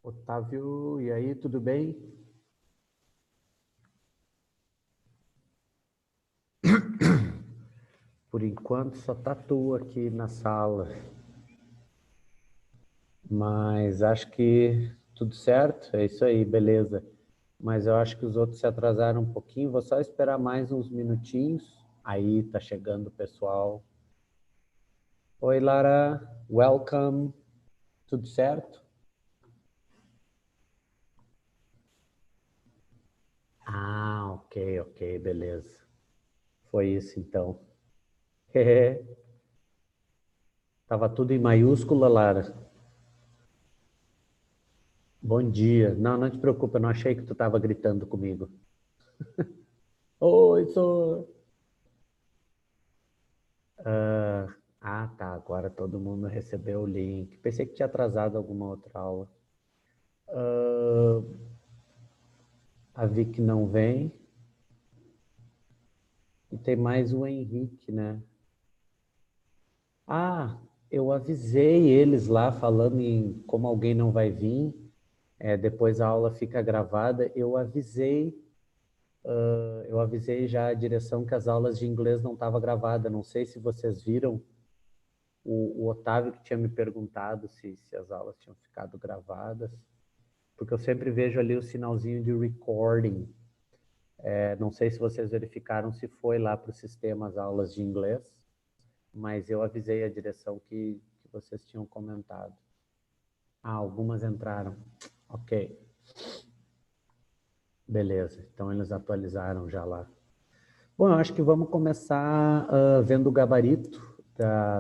Otávio, e aí, tudo bem? Por enquanto só tá tu aqui na sala, mas acho que tudo certo, é isso aí, beleza. Mas eu acho que os outros se atrasaram um pouquinho, vou só esperar mais uns minutinhos. Aí tá chegando o pessoal. Oi, Lara, welcome, tudo certo? Ah, ok, beleza. Foi isso então. Tava tudo em maiúscula, Lara. Bom dia. Não, não te preocupa, eu não achei que tu estava gritando comigo. Oi, sou. Tá. Agora todo mundo recebeu o link. Pensei que tinha atrasado alguma outra aula. Ah, a Vicky não vem. E tem mais o Henrique, né? Ah, eu avisei eles lá, falando em como alguém não vai vir. Depois a aula fica gravada. Eu avisei já a direção que as aulas de inglês não estavam gravadas. Não sei se vocês viram. O Otávio que tinha me perguntado se as aulas tinham ficado gravadas, porque eu sempre vejo ali o sinalzinho de recording. Não sei se vocês verificaram se foi lá para o sistema as aulas de inglês, mas eu avisei a direção que vocês tinham comentado. Algumas entraram. Ok, beleza. Então eles atualizaram já lá. Bom, eu acho que vamos começar vendo o gabarito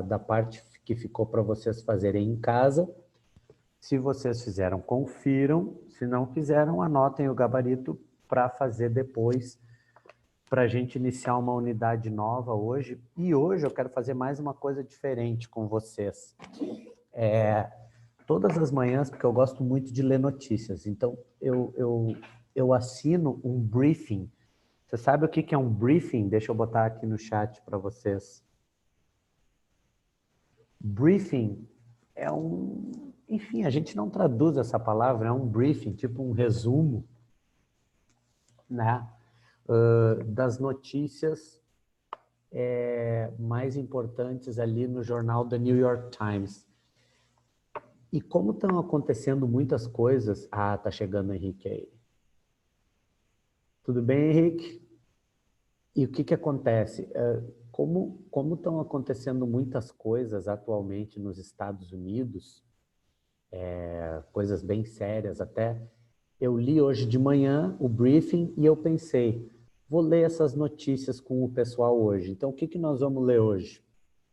da parte que ficou para vocês fazerem em casa. Se vocês fizeram, confiram. Se não fizeram, anotem o gabarito para fazer depois, para a gente iniciar uma unidade nova hoje. E hoje eu quero fazer mais uma coisa diferente com vocês. Todas as manhãs, porque eu gosto muito de ler notícias, então eu assino um briefing. Você sabe o que é um briefing? Deixa eu botar aqui no chat para vocês. Briefing é um... Enfim, a gente não traduz essa palavra, é um briefing, tipo um resumo, né, das notícias mais importantes ali no jornal The New York Times. E como estão acontecendo muitas coisas... tá chegando o Henrique aí. Tudo bem, Henrique? E o que acontece? Como estão acontecendo muitas coisas atualmente nos Estados Unidos, coisas bem sérias até, eu li hoje de manhã o briefing e eu pensei, vou ler essas notícias com o pessoal hoje. Então, o que nós vamos ler hoje?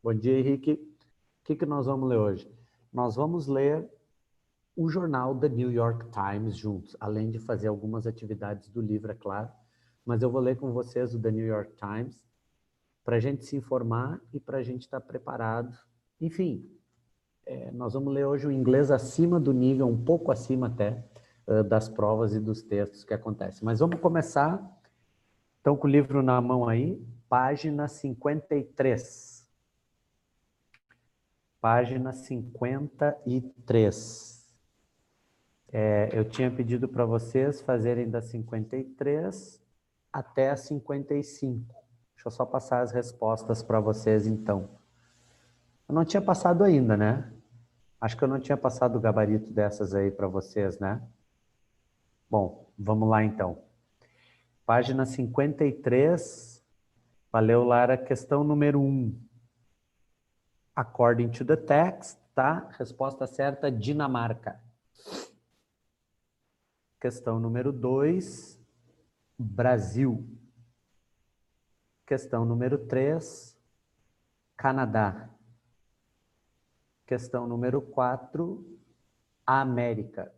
Bom dia, Henrique. O que nós vamos ler hoje? Nós vamos ler o jornal The New York Times juntos, além de fazer algumas atividades do livro, é claro. Mas eu vou ler com vocês o The New York Times, para a gente se informar e para a gente estar preparado. Enfim, nós vamos ler hoje o inglês acima do nível, um pouco acima até, das provas e dos textos que acontecem. Mas vamos começar. Estão com o livro na mão aí, página 53. Página 53. Eu tinha pedido para vocês fazerem da 53 até a 55. Deixa eu só passar as respostas para vocês, então. Eu não tinha passado ainda, né? Acho que eu não tinha passado o gabarito dessas aí para vocês, né? Bom, vamos lá então. Página 53. Valeu, Lara. Questão número 1. According to the text, tá? Resposta certa, Dinamarca. Questão número 2, Brasil. Questão número 3, Canadá. Questão número 4, América.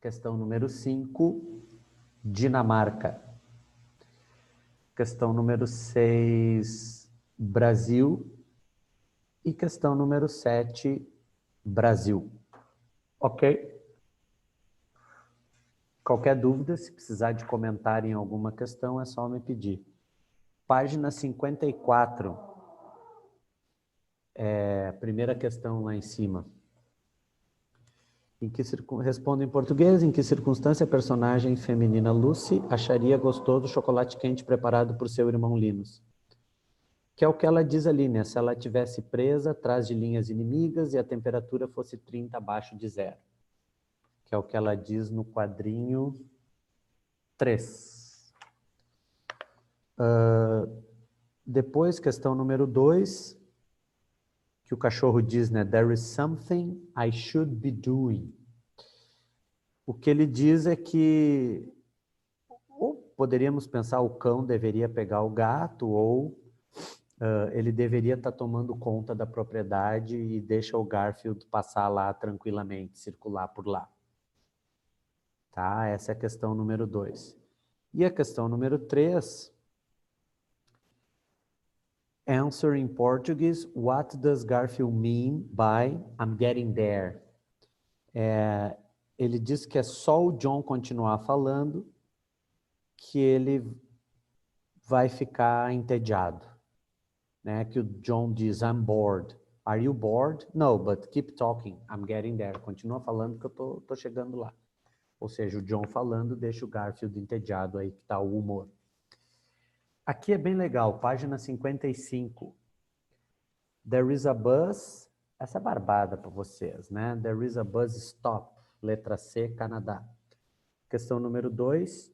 Questão número 5, Dinamarca. Questão número 6, Brasil. E questão número 7, Brasil. Ok? Qualquer dúvida, se precisar de comentário em alguma questão, é só me pedir. Página 54. Primeira questão lá em cima. Respondo em português. Em que circunstância a personagem feminina Lucy acharia gostoso o chocolate quente preparado por seu irmão Linus? Que é o que ela diz ali, né? Se ela estivesse presa atrás de linhas inimigas e a temperatura fosse 30 abaixo de zero. Que é o que ela diz no quadrinho 3. Depois, questão número 2, que o cachorro diz, né? There is something I should be doing. O que ele diz é que ou poderíamos pensar o cão deveria pegar o gato, ou ele deveria estar tomando conta da propriedade e deixa o Garfield passar lá tranquilamente, circular por lá. Tá? Essa é a questão número 2. E a questão número 3, answer in Portuguese, what does Garfield mean by I'm getting there? Ele diz que é só o John continuar falando que ele vai ficar entediado. Né? Que o John diz, I'm bored. Are you bored? No, but keep talking. I'm getting there. Continua falando que eu tô chegando lá. Ou seja, o John falando deixa o Garfield entediado, aí que tá o humor. Aqui é bem legal, página 55. There is a bus, essa é barbada para vocês, né? There is a bus stop, letra C, Canadá. Questão número 2.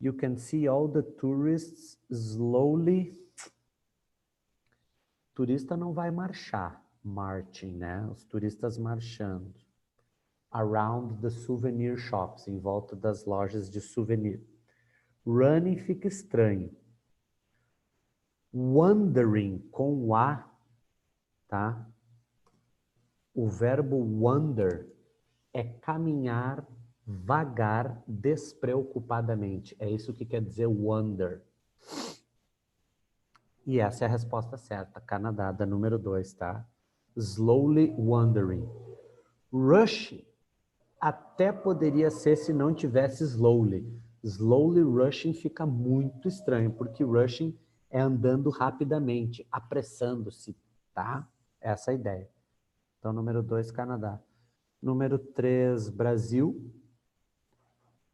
You can see all the tourists slowly. Turista não vai marchar, marching, né? Os turistas marchando. Around the souvenir shops, em volta das lojas de souvenir. Running fica estranho. Wandering, com o A, tá? O verbo wander é caminhar vagar, despreocupadamente. É isso que quer dizer wander. E essa é a resposta certa, Canadá, da número 2, tá? Slowly wandering. Rush até poderia ser se não tivesse slowly. Slowly rushing fica muito estranho, porque rushing é andando rapidamente, apressando-se, tá? Essa é a ideia. Então, número 2, Canadá. Número 3, Brasil.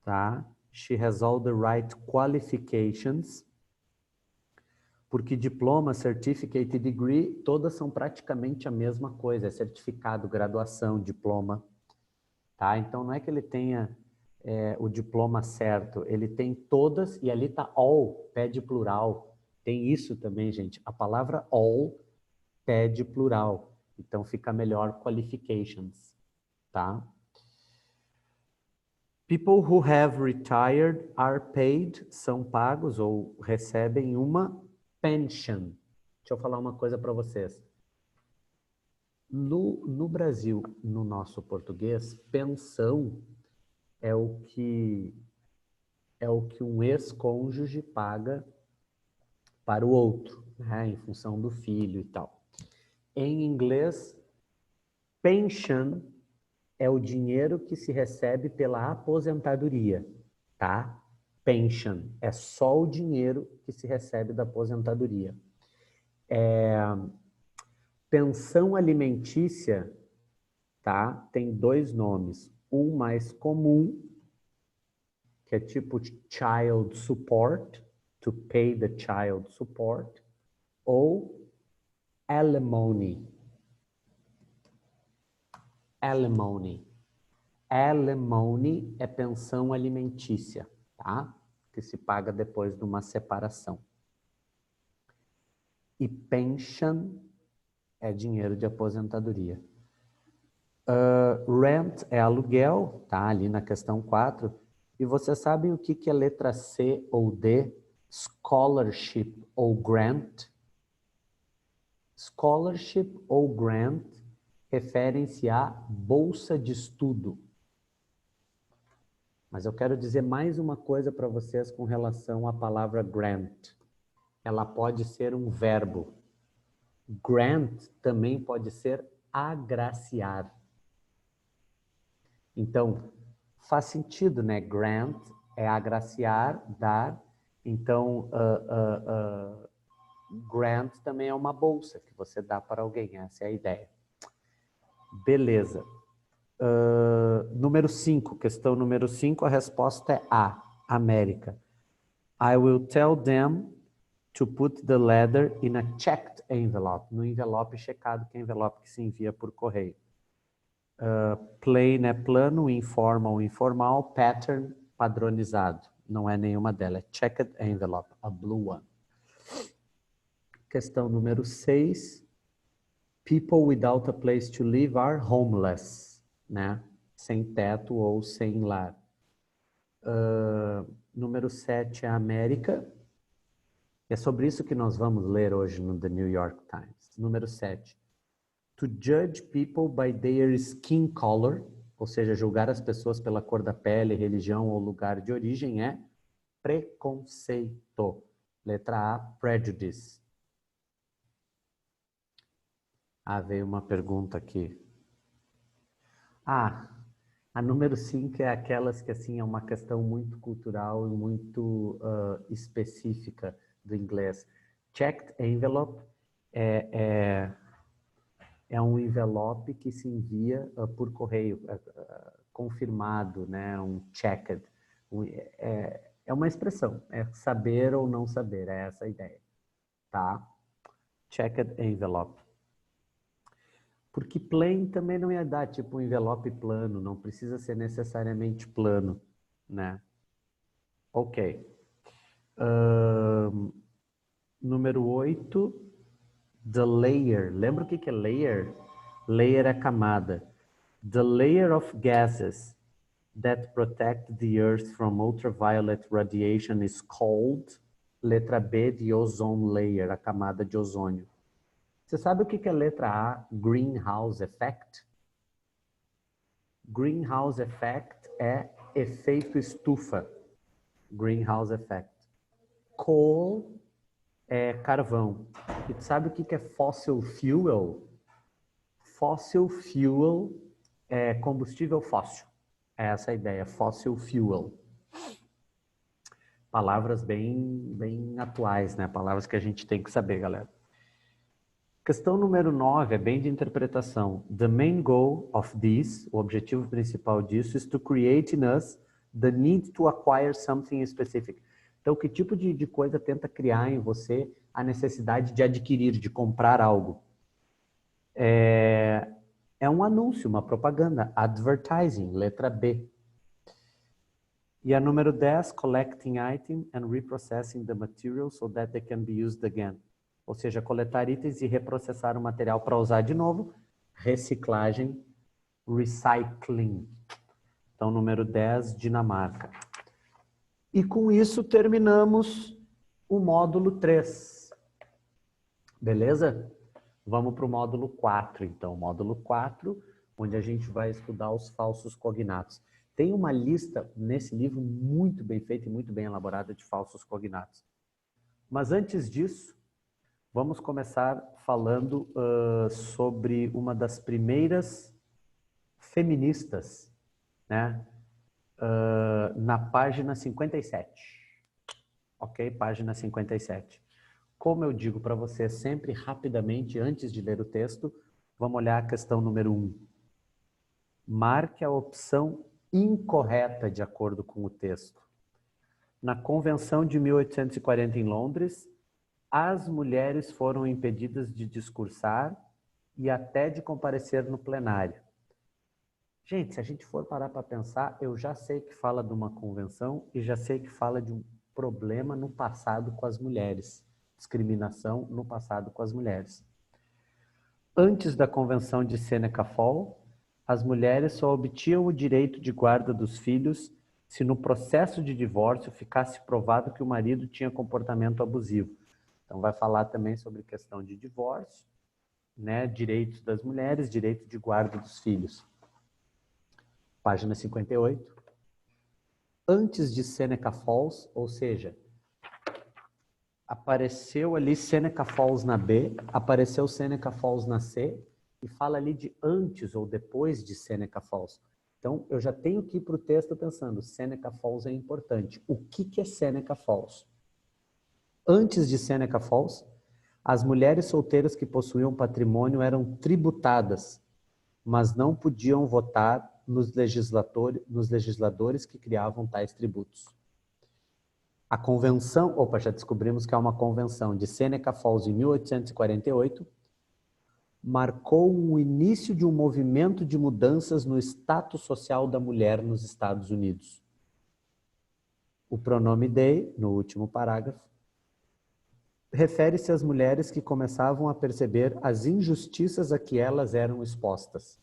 Tá? She has all the right qualifications. Porque diploma, certificate e degree, todas são praticamente a mesma coisa. É certificado, graduação, diploma. Tá? Então, não é que ele tenha o diploma certo. Ele tem todas, e ali está all, pede plural. Tem isso também, gente. A palavra all pede plural. Então, fica melhor qualifications. Tá? People who have retired are paid, são pagos ou recebem uma pension. Deixa eu falar uma coisa para vocês. No Brasil, no nosso português, pensão é o que um ex-cônjuge paga para o outro, né, em função do filho e tal. Em inglês, pension é o dinheiro que se recebe pela aposentadoria, tá? Pension é só o dinheiro que se recebe da aposentadoria. Pensão alimentícia, tá? Tem 2 nomes. Um mais comum, que é tipo child support, to pay the child support, ou alimony. Alimony. Alimony é pensão alimentícia, tá? Que se paga depois de uma separação. E pension é dinheiro de aposentadoria. Rent é aluguel, tá? Ali na questão 4. E vocês sabem o que é letra C ou D? Scholarship ou grant? Scholarship ou grant referem-se à bolsa de estudo. Mas eu quero dizer mais uma coisa para vocês com relação à palavra grant. Ela pode ser um verbo. Grant também pode ser agraciar. Então, faz sentido, né? Grant é agraciar, dar. Então, grant também é uma bolsa que você dá para alguém. Essa é a ideia. Beleza. Número 5, questão número 5, a resposta é A, América. I will tell them to put the letter in a checked envelope. No envelope checado, que é envelope que se envia por correio. Plain é plano, informal, informal, pattern, padronizado. Não é nenhuma delas, é checked envelope, a blue one. Questão número 6. People without a place to live are homeless, né? Sem teto ou sem lar. Número 7 é a América. É sobre isso que nós vamos ler hoje no The New York Times. Número 7. To judge people by their skin color, ou seja, julgar as pessoas pela cor da pele, religião ou lugar de origem é preconceito. Letra A, prejudice. Veio uma pergunta aqui. A número 5 é aquelas que, assim, é uma questão muito cultural e muito específica do inglês. Checked envelope é um envelope que se envia por correio, confirmado, né? Um checked. É uma expressão, é saber ou não saber, é essa a ideia, tá? Checked envelope. Porque plain também não ia dar, tipo um envelope plano, não precisa ser necessariamente plano, né? Ok. Número 8, the layer. Lembra o que é layer? Layer é camada. The layer of gases that protect the Earth from ultraviolet radiation is called, letra B de ozone layer, a camada de ozônio. Você sabe o que é letra A? Greenhouse effect? Greenhouse effect é efeito estufa. Greenhouse effect. Coal é carvão. E tu sabe o que é fossil fuel? Fossil fuel é combustível fóssil. É essa a ideia, fossil fuel. Palavras bem atuais, né? Palavras que a gente tem que saber, galera. Questão número 9 é bem de interpretação. The main goal of this, o objetivo principal disso, is to create in us the need to acquire something specific. Então, que tipo de coisa tenta criar em você a necessidade de adquirir, de comprar algo? É um anúncio, uma propaganda, advertising, letra B. E a número 10, collecting item and reprocessing the material so that they can be used again. Ou seja, coletar itens e reprocessar o material para usar de novo. Reciclagem, recycling. Então, número 10, Dinamarca. E com isso terminamos o módulo 3. Beleza? Vamos para o módulo 4, então. Módulo 4, onde a gente vai estudar os falsos cognatos. Tem uma lista nesse livro muito bem feita e muito bem elaborada de falsos cognatos. Mas antes disso, vamos começar falando sobre uma das primeiras feministas, né? Na página 57. Ok? Página 57. Como eu digo para você sempre, rapidamente, antes de ler o texto, vamos olhar a questão número 1. Marque a opção incorreta de acordo com o texto. Na Convenção de 1840 em Londres, as mulheres foram impedidas de discursar e até de comparecer no plenário. Gente, se a gente for parar para pensar, eu já sei que fala de uma convenção e já sei que fala de um problema no passado com as mulheres. Discriminação no passado com as mulheres. Antes da Convenção de Seneca Falls, as mulheres só obtinham o direito de guarda dos filhos se no processo de divórcio ficasse provado que o marido tinha comportamento abusivo. Então vai falar também sobre questão de divórcio, né, direitos das mulheres, direito de guarda dos filhos. Página 58. Antes de Seneca Falls, ou seja, apareceu ali Seneca Falls na B, apareceu Seneca Falls na C, e fala ali de antes ou depois de Seneca Falls. Então, eu já tenho que ir para o texto pensando, Seneca Falls é importante. O que é Seneca Falls? Antes de Seneca Falls, as mulheres solteiras que possuíam patrimônio eram tributadas mas não podiam votar nos legisladores que criavam tais tributos. A convenção, já descobrimos que é uma convenção de Seneca Falls em 1848, marcou o início de um movimento de mudanças no status social da mulher nos Estados Unidos. O pronome they, no último parágrafo, refere-se às mulheres que começavam a perceber as injustiças a que elas eram expostas.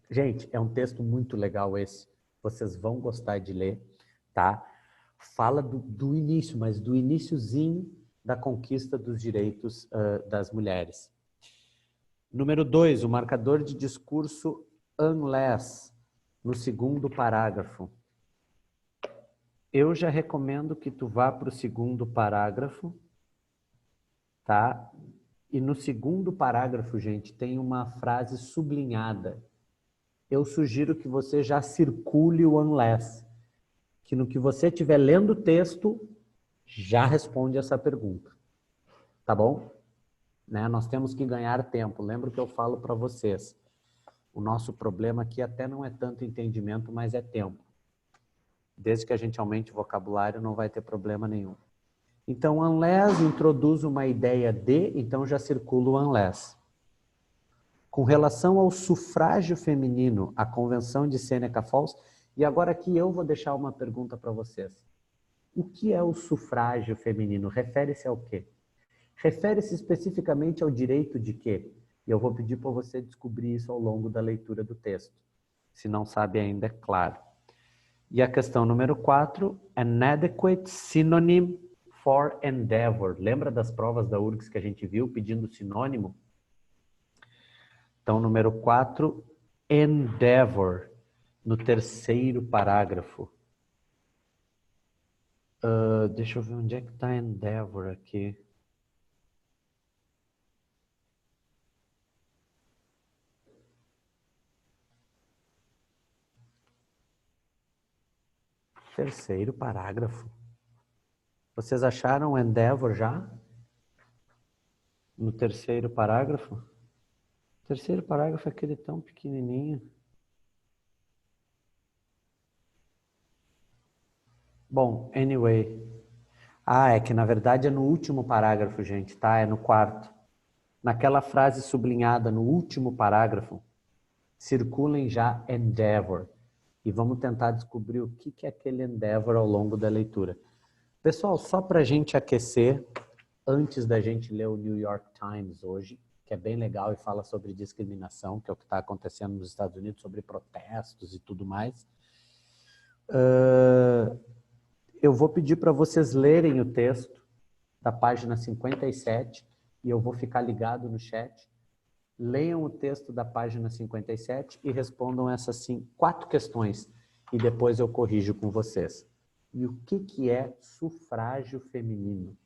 Gente, é um texto muito legal esse. Vocês vão gostar de ler, tá? Fala do início, mas do iniciozinho da conquista dos direitos das mulheres. Número 2, o marcador de discurso unless, no segundo parágrafo. Eu já recomendo que tu vá para o segundo parágrafo, tá? E no segundo parágrafo, gente, tem uma frase sublinhada. Eu sugiro que você já circule o unless, que no que você estiver lendo o texto, já responde essa pergunta. Tá bom? Né? Nós temos que ganhar tempo. Lembra que eu falo para vocês. O nosso problema aqui até não é tanto entendimento, mas é tempo. Desde que a gente aumente o vocabulário, não vai ter problema nenhum. Então, unless introduz uma ideia de, então já circula o unless. Com relação ao sufrágio feminino, a Convenção de Seneca Falls, e agora aqui eu vou deixar uma pergunta para vocês. O que é o sufrágio feminino? Refere-se ao quê? Refere-se especificamente ao direito de quê? E eu vou pedir para você descobrir isso ao longo da leitura do texto. Se não sabe ainda, é claro. E a questão número 4, an adequate synonym for endeavor. Lembra das provas da URGS que a gente viu pedindo sinônimo? Então, número 4, endeavor, no terceiro parágrafo. Deixa eu ver onde é que está endeavor aqui. Terceiro parágrafo. Vocês acharam endeavor já? No terceiro parágrafo? O terceiro parágrafo é aquele tão pequenininho. Bom, anyway. É que na verdade é no último parágrafo, gente, tá? É no quarto. Naquela frase sublinhada no último parágrafo, circulem já endeavor. E vamos tentar descobrir o que é aquele endeavor ao longo da leitura. Pessoal, só para a gente aquecer, antes da gente ler o New York Times hoje, que é bem legal e fala sobre discriminação, que é o que está acontecendo nos Estados Unidos, sobre protestos e tudo mais. Eu vou pedir para vocês lerem o texto da página 57 e eu vou ficar ligado no chat. Leiam o texto da página 57 e respondam essas 4 questões e depois eu corrijo com vocês. E o que é sufrágio feminino?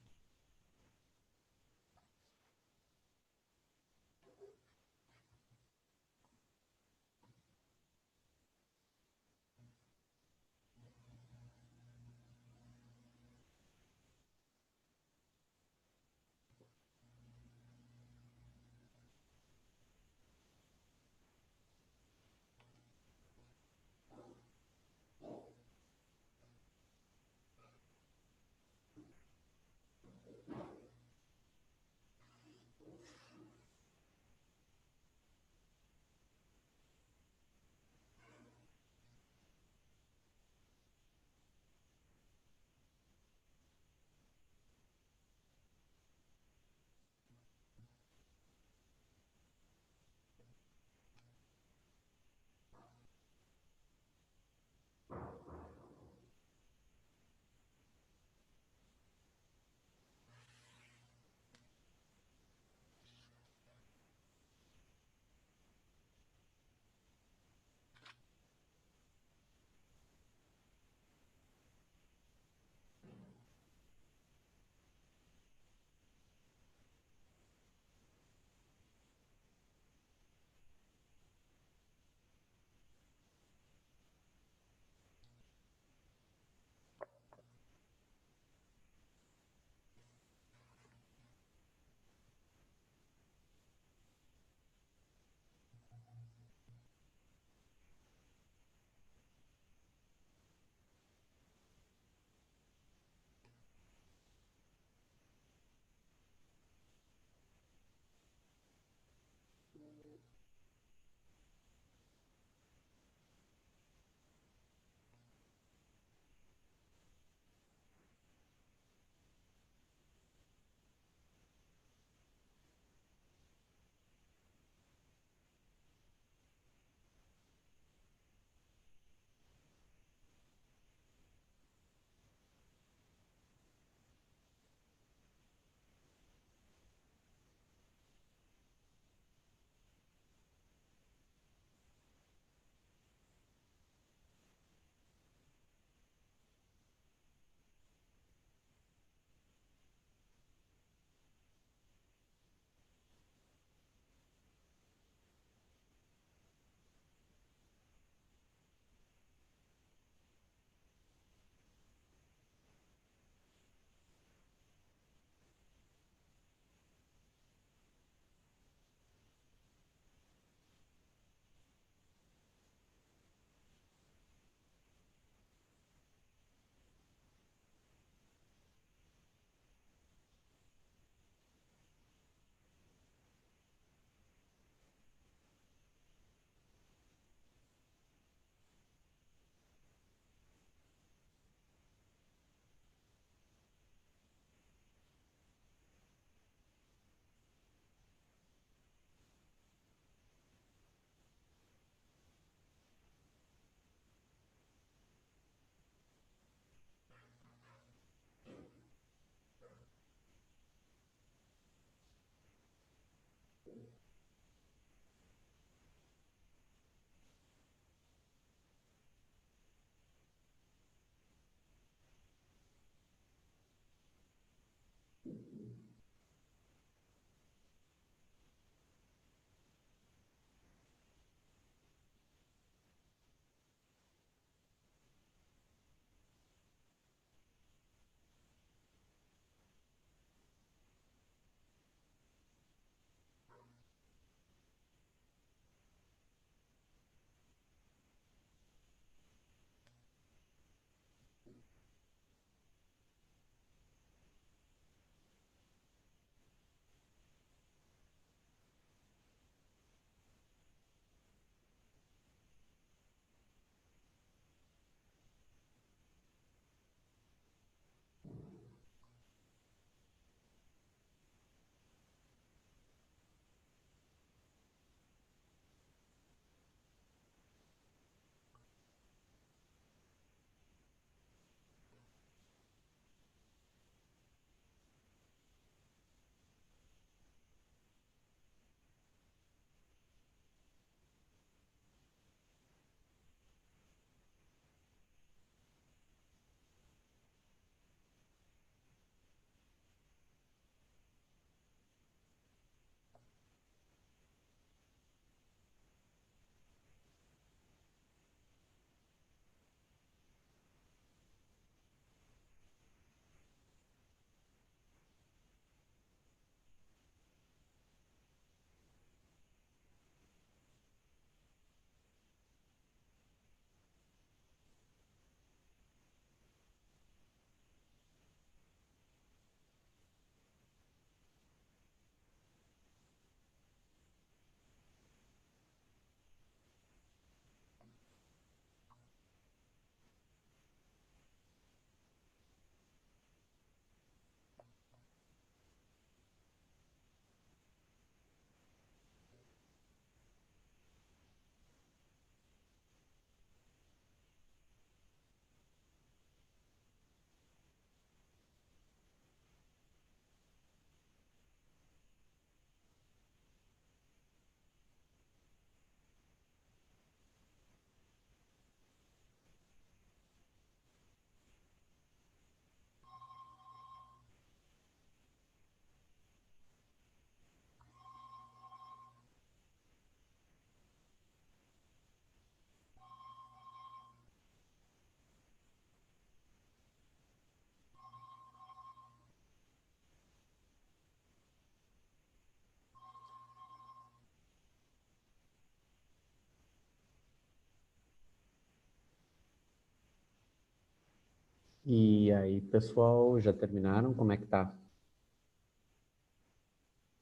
E aí, pessoal, já terminaram? Como é que tá?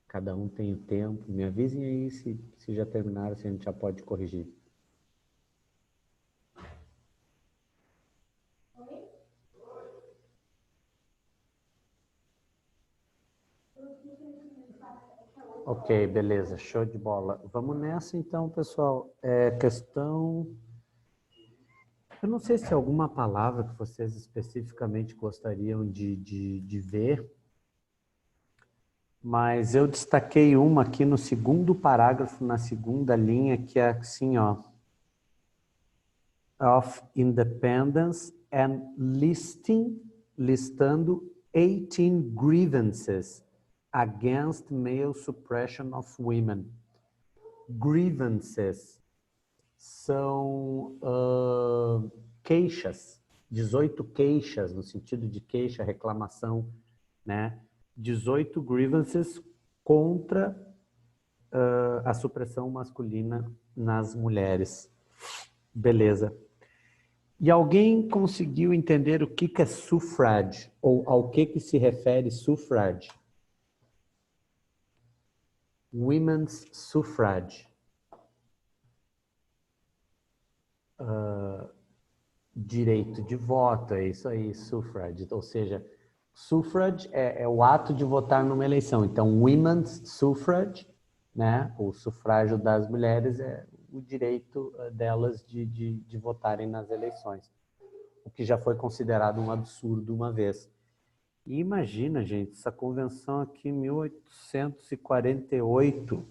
Cada um tem o tempo. Me avisem aí se já terminaram, se a gente já pode corrigir. Ok, beleza, show de bola. Vamos nessa então, pessoal. Questão... Eu não sei se é alguma palavra que vocês especificamente gostariam de ver, mas eu destaquei uma aqui no segundo parágrafo, na segunda linha, que é assim, ó. Of independence and listando 18 grievances against male suppression of women. Grievances são queixas, 18 queixas, no sentido de queixa, reclamação, né? 18 grievances contra a supressão masculina nas mulheres. Beleza. E alguém conseguiu entender o que é suffrage, ou ao que se refere suffrage? Women's suffrage. Direito de voto, é isso aí, suffrage. Ou seja, suffrage é o ato de votar numa eleição. Então, women's suffrage, né, o sufrágio das mulheres, é o direito delas de votarem nas eleições. O que já foi considerado um absurdo uma vez. E imagina, gente, essa convenção aqui em 1848,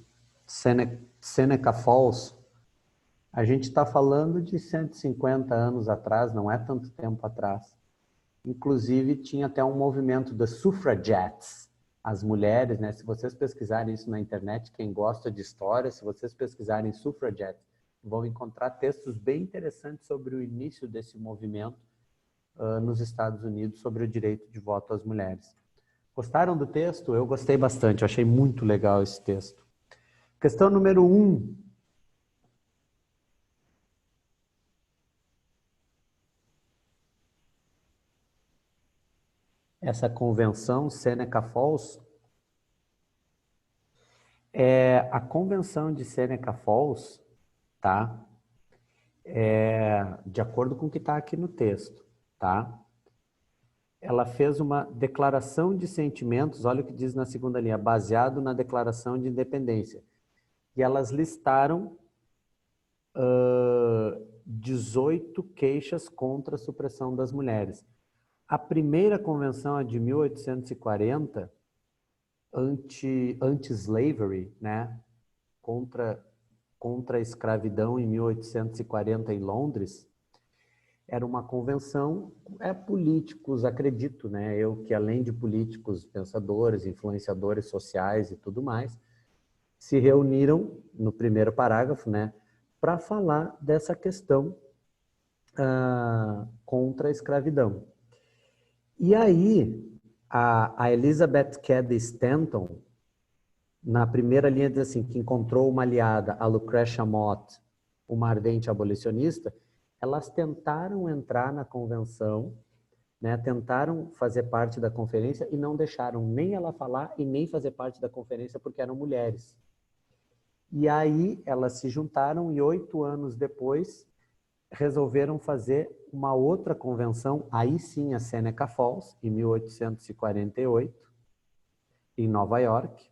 Seneca Falls, a gente está falando de 150 anos atrás, não é tanto tempo atrás. Inclusive, tinha até um movimento das suffragettes, as mulheres, né? Se vocês pesquisarem isso na internet, quem gosta de história, se vocês pesquisarem suffragettes, vão encontrar textos bem interessantes sobre o início desse movimento nos Estados Unidos sobre o direito de voto às mulheres. Gostaram do texto? Eu gostei bastante, eu achei muito legal esse texto. Questão número 1. Essa convenção, Seneca Falls, a convenção de Seneca Falls, tá? De acordo com o que está aqui no texto, tá? Ela fez uma declaração de sentimentos, olha o que diz na segunda linha, baseado na Declaração de Independência. E elas listaram 18 queixas contra a supressão das mulheres. A primeira convenção é de 1840, anti-slavery, né? Contra a escravidão em 1840 em Londres. Era uma convenção, políticos, acredito, né? Eu que além de políticos, pensadores, influenciadores sociais e tudo mais, se reuniram no primeiro parágrafo, né? Para falar dessa questão contra a escravidão. E aí, a Elizabeth Cady Stanton, na primeira linha, diz assim, que encontrou uma aliada, a Lucretia Mott, uma ardente abolicionista, elas tentaram entrar na convenção, né, tentaram fazer parte da conferência e não deixaram nem ela falar e nem fazer parte da conferência porque eram mulheres. E aí elas se juntaram e 8 anos depois resolveram fazer uma outra convenção, aí sim a Seneca Falls, em 1848, em Nova York,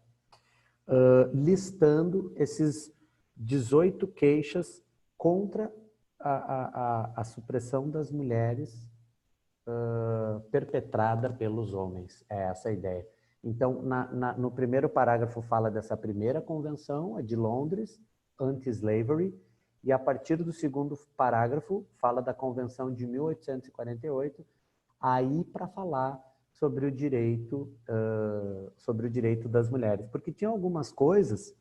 listando esses 18 queixas contra a supressão das mulheres perpetrada pelos homens. É essa a ideia. Então, no primeiro parágrafo fala dessa primeira convenção, a de Londres, anti-slavery, e a partir do segundo parágrafo fala da convenção de 1848, aí para falar sobre o direito das mulheres. Porque tinha algumas coisas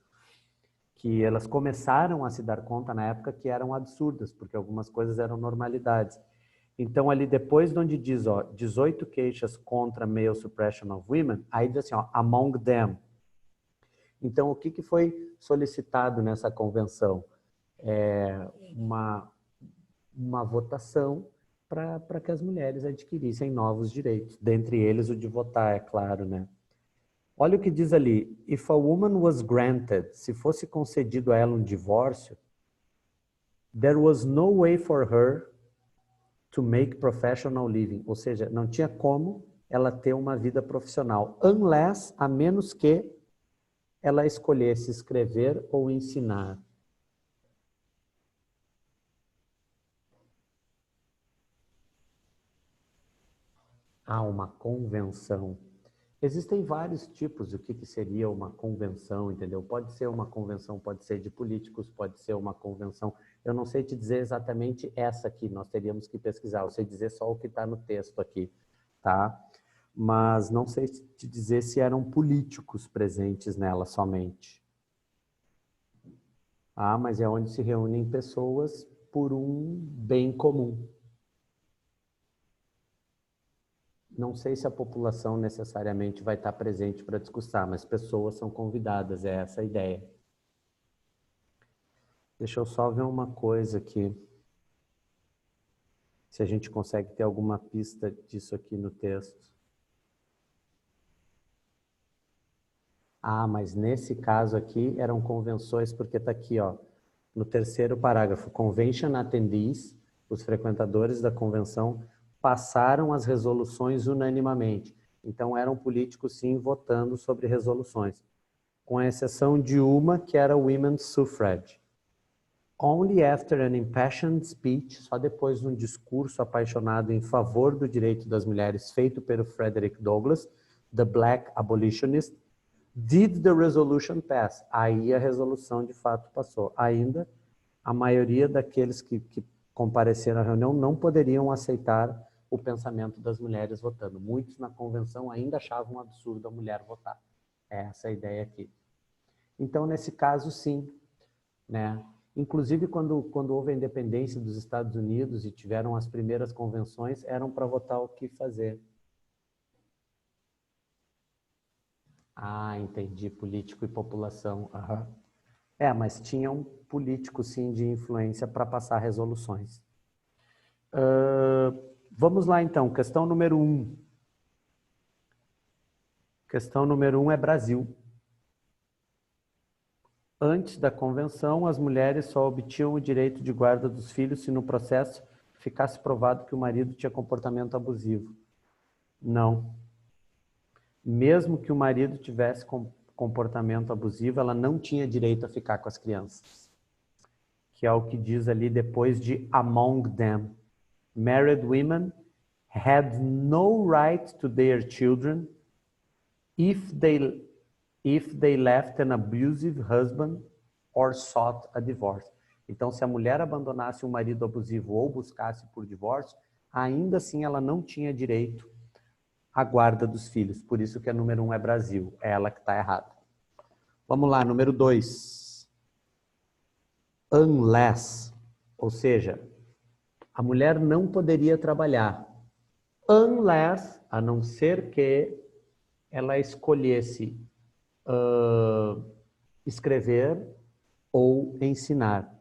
que elas começaram a se dar conta na época que eram absurdas, porque algumas coisas eram normalidades. Então, ali depois de onde diz, 18 queixas contra male suppression of women, aí diz assim, among them. Então, o que foi solicitado nessa convenção? Uma votação para que as mulheres adquirissem novos direitos, dentre eles o de votar, é claro, né? Olha o que diz ali, if a woman was granted, se fosse concedido a ela um divórcio, there was no way for her to make professional living, ou seja, não tinha como ela ter uma vida profissional, unless, a menos que ela escolhesse escrever ou ensinar. Uma convenção. Existem vários tipos do que seria uma convenção, entendeu? Pode ser uma convenção, pode ser de políticos, pode ser uma convenção. Eu não sei te dizer exatamente essa aqui, nós teríamos que pesquisar. Eu sei dizer só o que está no texto aqui, tá? Mas não sei te dizer se eram políticos presentes nela somente. Mas é onde se reúnem pessoas por um bem comum. Não sei se a população necessariamente vai estar presente para discussar, mas pessoas são convidadas, é essa a ideia. Deixa eu só ver uma coisa aqui. Se a gente consegue ter alguma pista disso aqui no texto. Mas nesse caso aqui eram convenções, porque está aqui, no terceiro parágrafo, convention attendees, os frequentadores da convenção, passaram as resoluções unanimamente. Então, eram políticos, sim, votando sobre resoluções, com exceção de uma, que era o Women's Suffrage. Only after an impassioned speech, só depois de um discurso apaixonado em favor do direito das mulheres, feito pelo Frederick Douglass, the Black Abolitionist, did the resolution pass? Aí a resolução de fato passou. Ainda, a maioria daqueles que compareceram à reunião não poderiam aceitar o pensamento das mulheres votando. Muitos na convenção ainda achavam um absurdo a mulher votar. É essa a ideia aqui. Então, nesse caso, sim, né? Inclusive, quando houve a independência dos Estados Unidos e tiveram as primeiras convenções, eram para votar o que fazer. Ah, entendi. Político e população. Uhum. Mas tinha um político, sim, de influência para passar resoluções. Vamos lá, então. Questão número 1. Questão número 1 é Brasil. Antes da convenção, as mulheres só obtinham o direito de guarda dos filhos se no processo ficasse provado que o marido tinha comportamento abusivo. Não. Mesmo que o marido tivesse comportamento abusivo, ela não tinha direito a ficar com as crianças. Que é o que diz ali depois de among them. Married women had no right to their children if they left an abusive husband or sought a divorce. Então, se a mulher abandonasse um marido abusivo ou buscasse por divórcio, ainda assim ela não tinha direito à guarda dos filhos. Por isso que a número 1 é Brasil. É ela que está errada. Vamos lá, número 2. Unless, ou seja, a mulher não poderia trabalhar. Unless, a não ser que ela escolhesse escrever ou ensinar.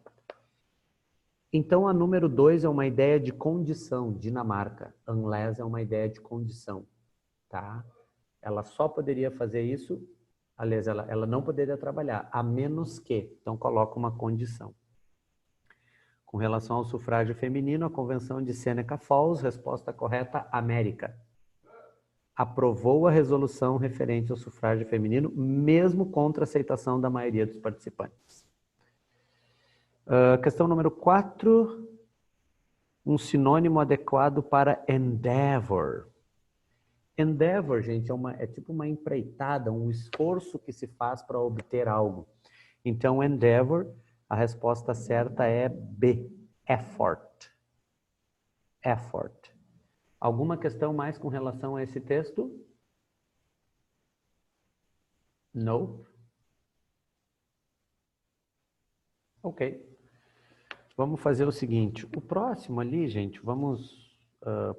Então, a número 2 é uma ideia de condição, Dinamarca. Unless é uma ideia de condição, tá? Ela só poderia fazer isso, aliás, ela não poderia trabalhar, a menos que. Então, coloca uma condição. Com relação ao sufrágio feminino, a Convenção de Seneca Falls, resposta correta, América. Aprovou a resolução referente ao sufrágio feminino, mesmo contra a aceitação da maioria dos participantes. Questão número 4. Um sinônimo adequado para endeavor. Endeavor, gente, é tipo uma empreitada, um esforço que se faz para obter algo. Então, endeavor, a resposta certa é B, effort. Effort. Alguma questão mais com relação a esse texto? Não? Ok. Vamos fazer o seguinte. O próximo ali, gente, vamos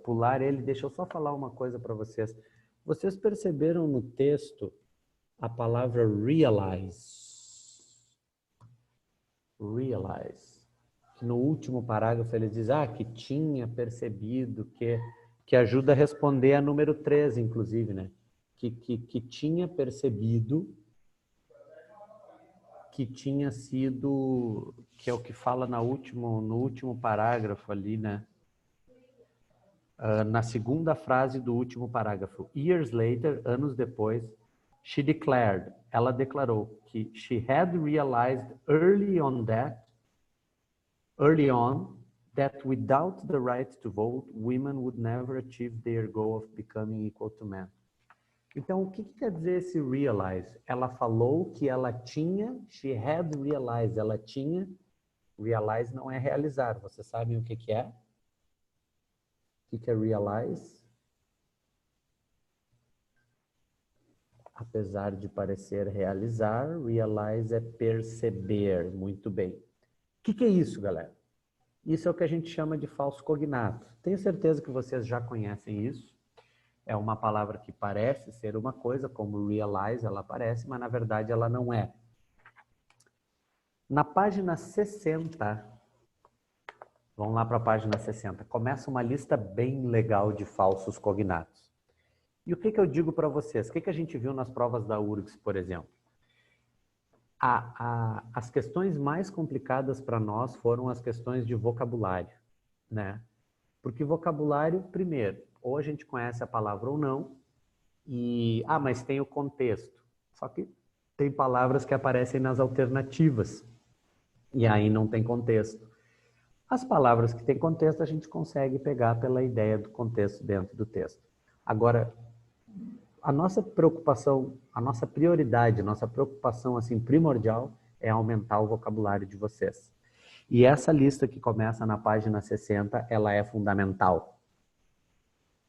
pular ele. Deixa eu só falar uma coisa para vocês. Vocês perceberam no texto a palavra realize? Realize. No último parágrafo ele diz que tinha percebido que ajuda a responder a número 3, inclusive, né? Que tinha percebido que tinha sido, que é o que fala no último parágrafo ali, né? Na segunda frase do último parágrafo. Years later, anos depois, she declared, ela declarou que she had realized early on that without the right to vote, women would never achieve their goal of becoming equal to men. Então, o que quer dizer esse realize? Ela falou que ela tinha, she had realized, ela tinha, realize não é realizar, vocês sabem o que é? O que é realize? Apesar de parecer realizar, realize é perceber, muito bem. O que é isso, galera? Isso é o que a gente chama de falso cognato. Tenho certeza que vocês já conhecem isso. É uma palavra que parece ser uma coisa, como realize, ela parece, mas na verdade ela não é. Na página 60, vamos lá para a página 60, começa uma lista bem legal de falsos cognatos. E o que eu digo para vocês? O que a gente viu nas provas da URGS, por exemplo? As questões mais complicadas para nós foram as questões de vocabulário, né? Porque vocabulário, primeiro, ou a gente conhece a palavra ou não, mas tem o contexto. Só que tem palavras que aparecem nas alternativas, e aí não tem contexto. As palavras que têm contexto a gente consegue pegar pela ideia do contexto dentro do texto. Agora, a nossa preocupação, a nossa prioridade, a nossa preocupação assim, primordial é aumentar o vocabulário de vocês. E essa lista que começa na página 60, ela é fundamental.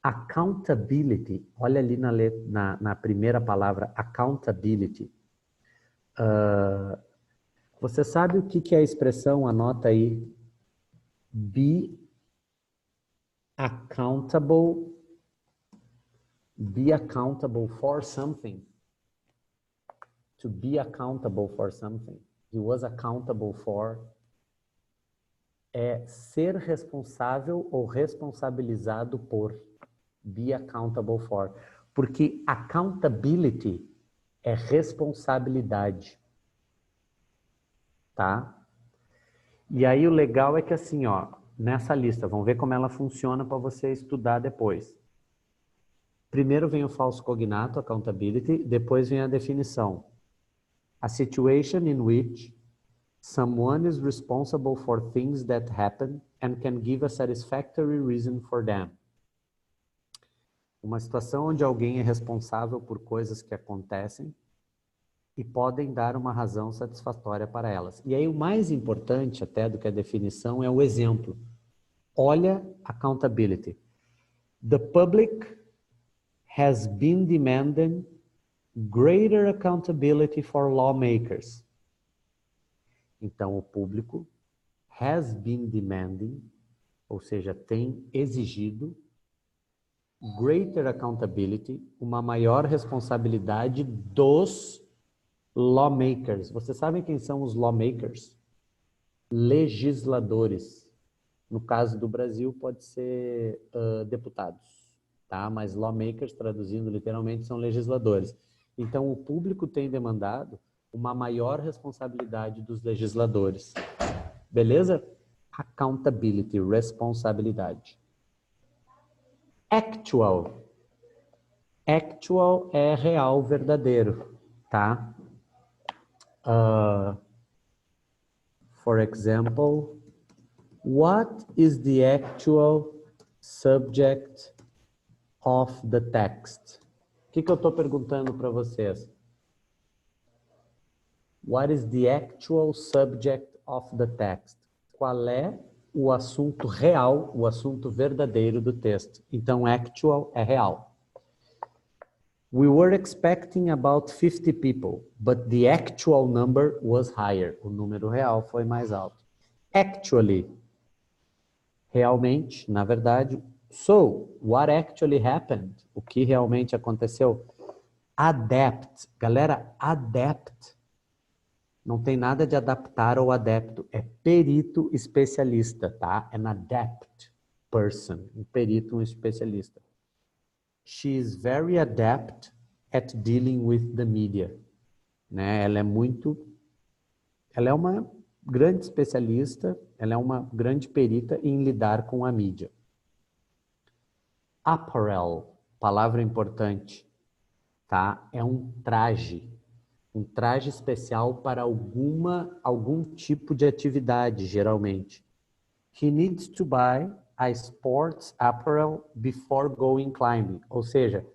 Accountability, olha ali na primeira palavra, accountability. Você sabe o que é a expressão? Anota aí. Be accountable. Be accountable for something. To be accountable for something. He was accountable for. É ser responsável ou responsabilizado por. Be accountable for. Porque accountability é responsabilidade. Tá? E aí o legal é que assim, ó, nessa lista, vamos ver como ela funciona para você estudar depois. Primeiro vem o falso cognato, accountability, depois vem a definição. A situation in which someone is responsible for things that happen and can give a satisfactory reason for them. Uma situação onde alguém é responsável por coisas que acontecem e podem dar uma razão satisfatória para elas. E aí o mais importante até do que a definição é o exemplo. Olha accountability. The public has been demanding greater accountability for lawmakers. Então o público has been demanding, ou seja, tem exigido greater accountability, uma maior responsabilidade dos lawmakers. Vocês sabem quem são os lawmakers? Legisladores. No caso do Brasil, pode ser deputados, tá? Mas lawmakers, traduzindo literalmente, são legisladores. Então, o público tem demandado uma maior responsabilidade dos legisladores. Beleza? Accountability, responsabilidade. Actual. Actual é real, verdadeiro, tá? For example, what is the actual subject of the text? O que eu estou perguntando para vocês? What is the actual subject of the text? Qual é o assunto real, o assunto verdadeiro do texto? Então, actual é real. We were expecting about 50 people, but the actual number was higher. O número real foi mais alto. Actually, realmente, na verdade. So, what actually happened? O que realmente aconteceu? Adapt. Galera, adapt. Não tem nada de adaptar ou adepto. É perito especialista, tá? An adept person. Um perito, um especialista. She is very adept at dealing with the media. Né? Ela é uma grande especialista, ela é uma grande perita em lidar com a mídia. Apparel, palavra importante, tá? É um traje especial para algum tipo de atividade, geralmente. He needs to buy a sports apparel before going climbing, ou seja,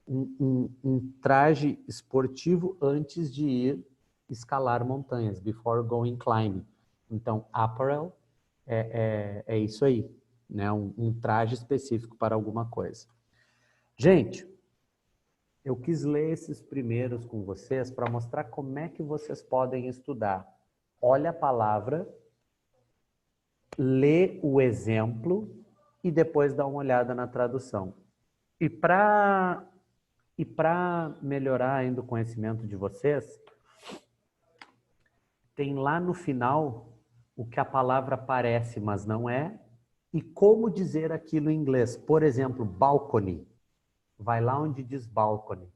um traje esportivo antes de ir escalar montanhas, before going climbing. Então, apparel é isso aí, né? Um traje específico para alguma coisa. Gente, eu quis ler esses primeiros com vocês para mostrar como é que vocês podem estudar. Olha a palavra, lê o exemplo e depois dá uma olhada na tradução. E para melhorar ainda o conhecimento de vocês, tem lá no final o que a palavra parece, mas não é, e como dizer aquilo em inglês. Por exemplo, balcony. Vai lá onde diz balcony.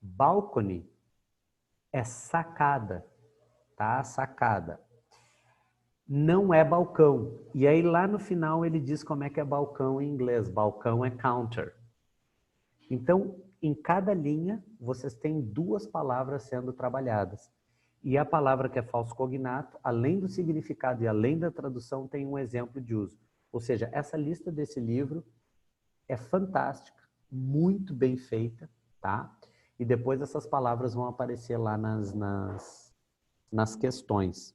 Balcony é sacada, tá? Sacada. Não é balcão. E aí lá no final ele diz como é que é balcão em inglês. Balcão é counter. Então, em cada linha, vocês têm duas palavras sendo trabalhadas. E a palavra que é falso cognato, além do significado e além da tradução, tem um exemplo de uso. Ou seja, essa lista desse livro é fantástica, muito bem feita, tá? E depois essas palavras vão aparecer lá nas questões.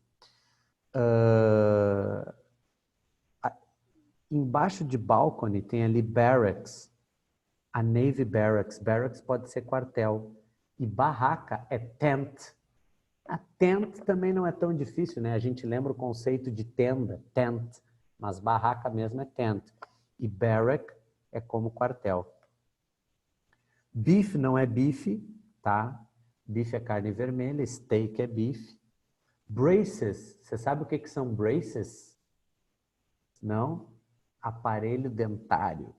Embaixo de balcony tem ali barracks, a Navy Barracks. Barracks pode ser quartel. E barraca é tent. A tent também não é tão difícil, né? A gente lembra o conceito de tenda, tent, mas barraca mesmo é tent. E barrack é como quartel. Beef não é bife, tá? Beef é carne vermelha, steak é bife. Braces, você sabe o que são braces? Não? Aparelho dentário.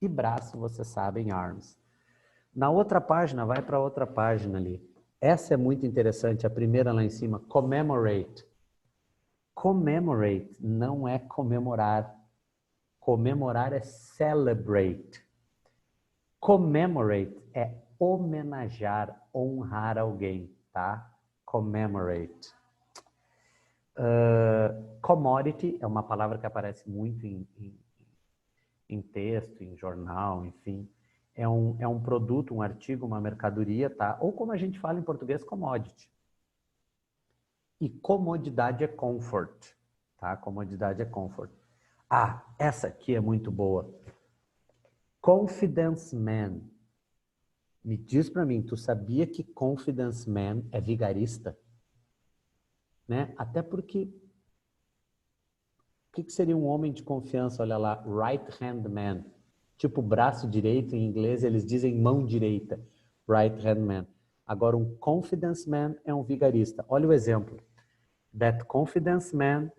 E braço, você sabe, em arms. Na outra página, vai para outra página ali. Essa é muito interessante, a primeira lá em cima, commemorate. Commemorate não é comemorar. Comemorar é celebrate. Commemorate é homenagear, honrar alguém, tá? Commemorate. Commodity é uma palavra que aparece muito em texto, em jornal, enfim. É um produto, um artigo, uma mercadoria, tá? Ou como a gente fala em português, commodity. E comodidade é comfort, tá? Comodidade é comfort. Ah, essa aqui é muito boa. Confidence man. Me diz pra mim, tu sabia que confidence man é vigarista? Né? Até porque, o que seria um homem de confiança? Olha lá, right hand man. Tipo braço direito, em inglês eles dizem mão direita. Right hand man. Agora, um confidence man é um vigarista. Olha o exemplo. That confidence man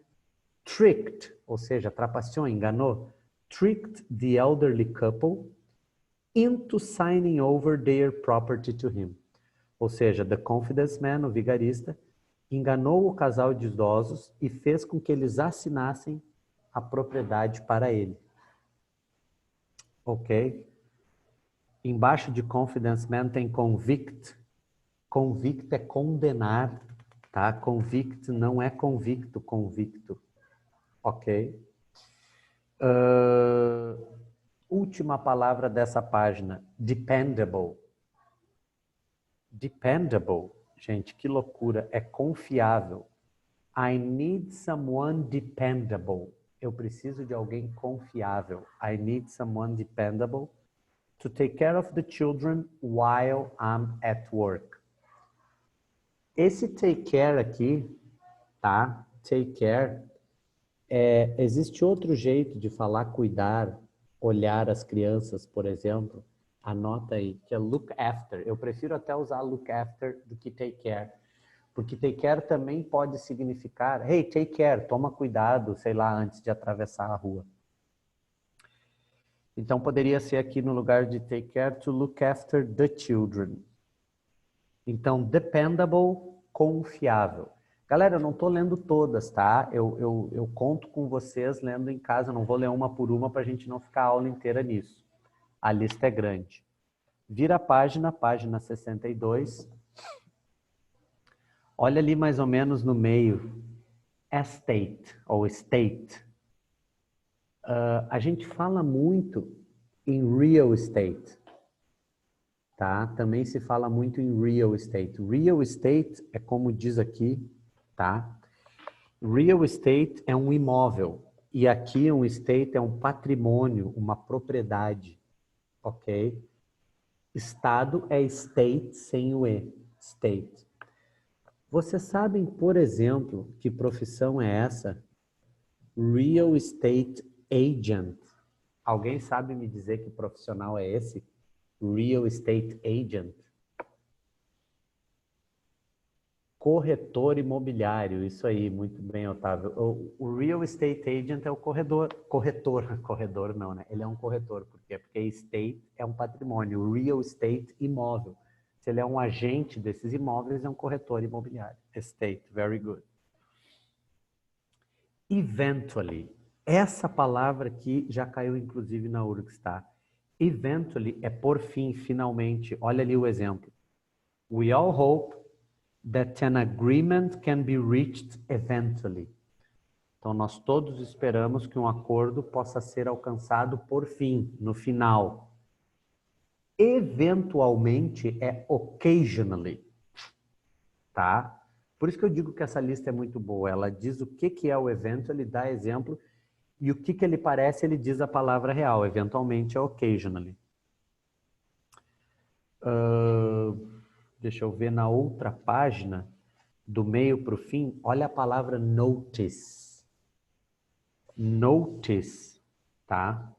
tricked, ou seja, trapaceou, enganou, tricked the elderly couple into signing over their property to him. Ou seja, the confidence man, o vigarista, enganou o casal de idosos e fez com que eles assinassem a propriedade para ele. Ok? Embaixo de confidence man tem convict. Convict é condenar, tá? Convict não é convicto, convicto. Ok? Última palavra dessa página, dependable. Dependable, gente, que loucura, é confiável. I need someone dependable. Eu preciso de alguém confiável. I need someone dependable to take care of the children while I'm at work. Esse take care aqui, tá? Take care, existe outro jeito de falar cuidar, olhar as crianças, por exemplo. Anota aí, que é look after. Eu prefiro até usar look after do que take care. Porque take care também pode significar, hey, take care, toma cuidado, sei lá, antes de atravessar a rua. Então, poderia ser aqui no lugar de take care, to look after the children. Então, dependable, confiável. Galera, eu não estou lendo todas, tá? Eu conto com vocês lendo em casa, eu não vou ler uma por uma para a gente não ficar a aula inteira nisso. A lista é grande. Vira a página 62. Olha ali mais ou menos no meio, estate ou state. A gente fala muito em real estate, tá? Também se fala muito em real estate. Real estate é como diz aqui, tá? Real estate é um imóvel e aqui um estate é um patrimônio, uma propriedade, ok? Estado é state sem o E, state. Vocês sabem, por exemplo, que profissão é essa? Real estate agent. Alguém sabe me dizer que profissional é esse? Real estate agent. Corretor imobiliário, isso aí, muito bem, Otávio. O real estate agent é o corretor não, né? Ele é um corretor, por quê? Porque estate é um patrimônio, real estate, imóvel. Se ele é um agente desses imóveis, é um corretor imobiliário. Estate, very good. Eventually, essa palavra aqui já caiu inclusive na URGS, tá? Eventually é por fim, finalmente. Olha ali o exemplo. We all hope that an agreement can be reached eventually. Então, nós todos esperamos que um acordo possa ser alcançado por fim, no final. Eventualmente é occasionally, tá? Por isso que eu digo que essa lista é muito boa. Ela diz o que é o eventually, dá exemplo, E o que ele parece, ele diz a palavra real, eventualmente é occasionally. Deixa eu ver na outra página, do meio para o fim, olha a palavra notice. Notice, tá?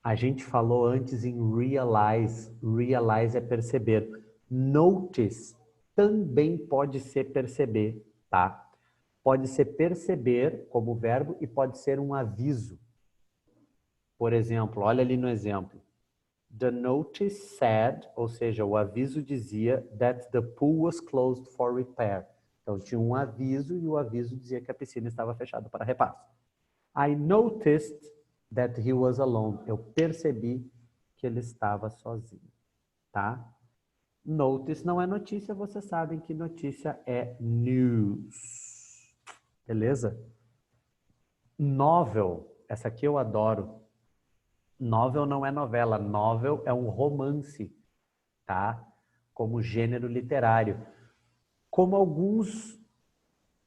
A gente falou antes em realize. Realize é perceber. Notice também pode ser perceber, tá? Pode ser perceber como verbo e pode ser um aviso. Por exemplo, olha ali no exemplo. The notice said, ou seja, o aviso dizia that the pool was closed for repair. Então tinha um aviso e o aviso dizia que a piscina estava fechada para repasse. I noticed that he was alone. Eu percebi que ele estava sozinho, tá? Notice não é notícia, vocês sabem que notícia é news. Beleza? Novel, essa aqui eu adoro. Novel não é novela, novel é um romance, tá? Como gênero literário. Como alguns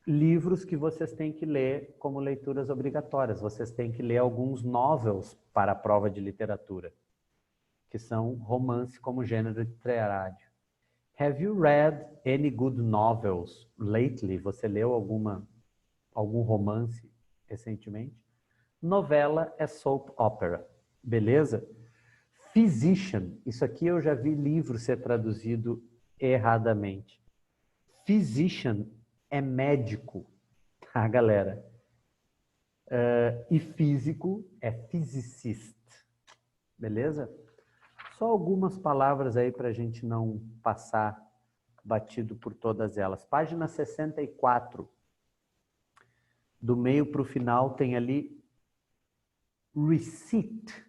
livros que vocês têm que ler como leituras obrigatórias. Vocês têm que ler alguns novels para a prova de literatura, que são romance como gênero literário. Have you read any good novels lately? Você leu algum romance recentemente? Novela é soap opera, beleza? Physician, isso aqui eu já vi livro ser traduzido erradamente. Physician é médico, tá, galera? E físico é physicist, beleza? Só algumas palavras aí para a gente não passar batido por todas elas. Página 64. Do meio para o final tem ali receipt.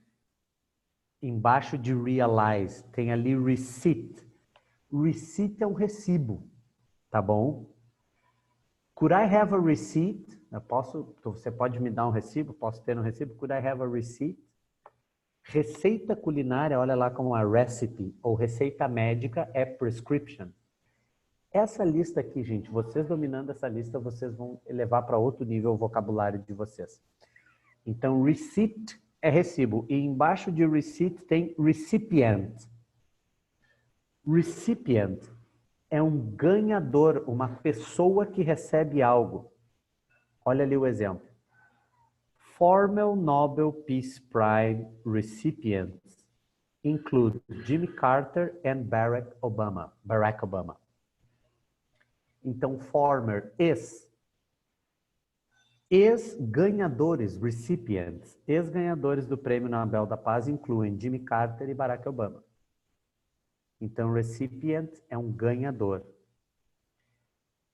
Embaixo de realize tem ali receipt. Receipt é um recibo, tá bom? Could I have a receipt? Você pode me dar um recibo? Posso ter um recibo? Could I have a receipt? Receita culinária, olha lá como a recipe, ou receita médica é prescription. Essa lista aqui, gente, vocês dominando essa lista, vocês vão elevar para outro nível o vocabulário de vocês. Então, receipt é recibo. E embaixo de receipt tem recipient. Recipient é um ganhador, uma pessoa que recebe algo. Olha ali o exemplo. Former Nobel Peace Prize recipients include Jimmy Carter and Barack Obama. Então, former, ex-ganhadores, recipients, ex-ganhadores do Prêmio Nobel da Paz incluem Jimmy Carter e Barack Obama. Então, recipient é um ganhador.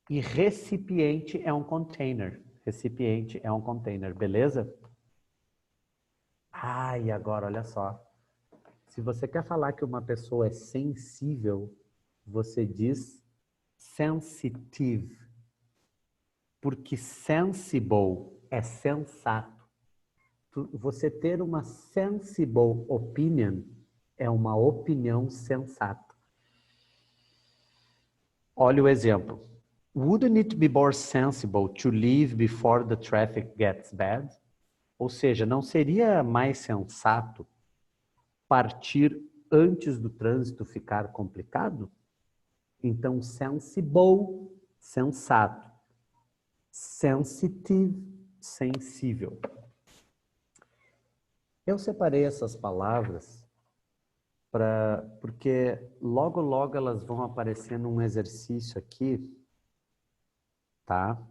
E recipiente é um container. Recipiente é um container, beleza? E agora, olha só. Se você quer falar que uma pessoa é sensível, você diz sensitive. Porque sensible é sensato. Você ter uma sensible opinion é uma opinião sensata. Olha o exemplo. Wouldn't it be more sensible to leave before the traffic gets bad? Ou seja, não seria mais sensato partir antes do trânsito ficar complicado? Então, sensible, sensato. Sensitive, sensível. Eu separei essas palavras porque logo, logo elas vão aparecer num exercício aqui, tá?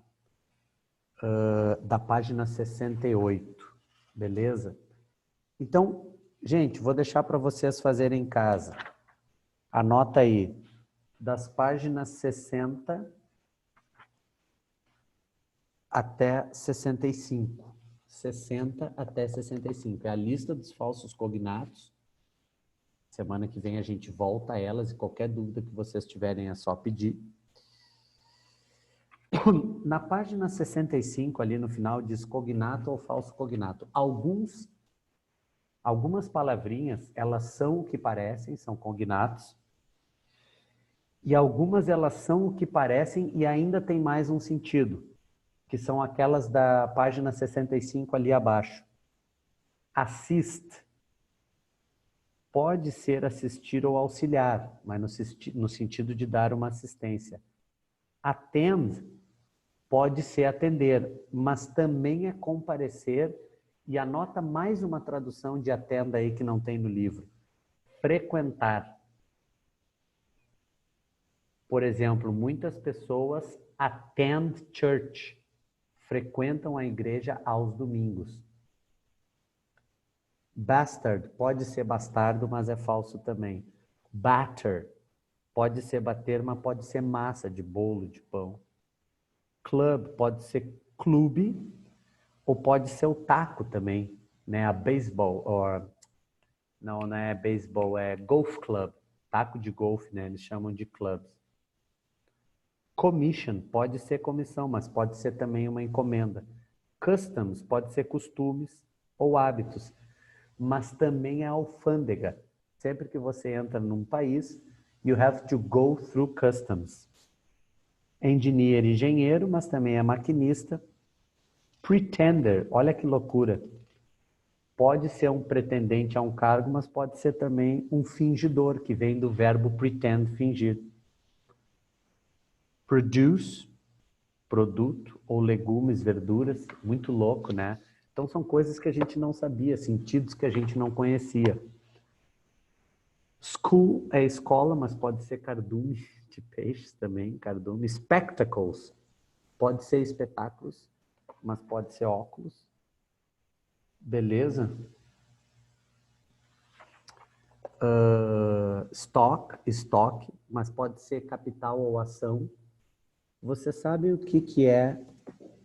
Da página 68, beleza? Então, gente, vou deixar para vocês fazerem em casa. Anota aí, das páginas 60 até 65. 60 até 65. É a lista dos falsos cognatos. Semana que vem a gente volta a elas e qualquer dúvida que vocês tiverem é só pedir. Na página 65, ali no final, diz cognato ou falso cognato. Algumas palavrinhas, elas são o que parecem, são cognatos. E algumas elas são o que parecem e ainda tem mais um sentido. que são aquelas da página 65 ali abaixo. Assist pode ser assistir ou auxiliar, mas no sentido de dar uma assistência. Attend pode ser atender, mas também é comparecer, e anota mais uma tradução de attend aí que não tem no livro. Frequentar. Por exemplo, muitas pessoas attend church, frequentam a igreja aos domingos. Bastard pode ser bastardo, mas é falso também. Batter pode ser bater, mas pode ser massa de bolo, de pão. Club pode ser clube, ou pode ser o taco também, né? A baseball, não é baseball, é golf club. Taco de golfe, né? Eles chamam de clubs. Commission pode ser comissão, mas pode ser também uma encomenda. Customs pode ser costumes ou hábitos, mas também é alfândega. Sempre que você entra num país, you have to go through customs. Engineer, engenheiro, mas também é maquinista. Pretender, olha que loucura. Pode ser um pretendente a um cargo, mas pode ser também um fingidor, que vem do verbo pretend, fingir. Produce, produto, ou legumes, verduras, muito louco, né? Então são coisas que a gente não sabia, sentidos que a gente não conhecia. School é escola, mas pode ser cardume de peixes também, cardume. Spectacles, pode ser espetáculos, mas pode ser óculos. Beleza? Stock, mas pode ser capital ou ação. Você sabe o que é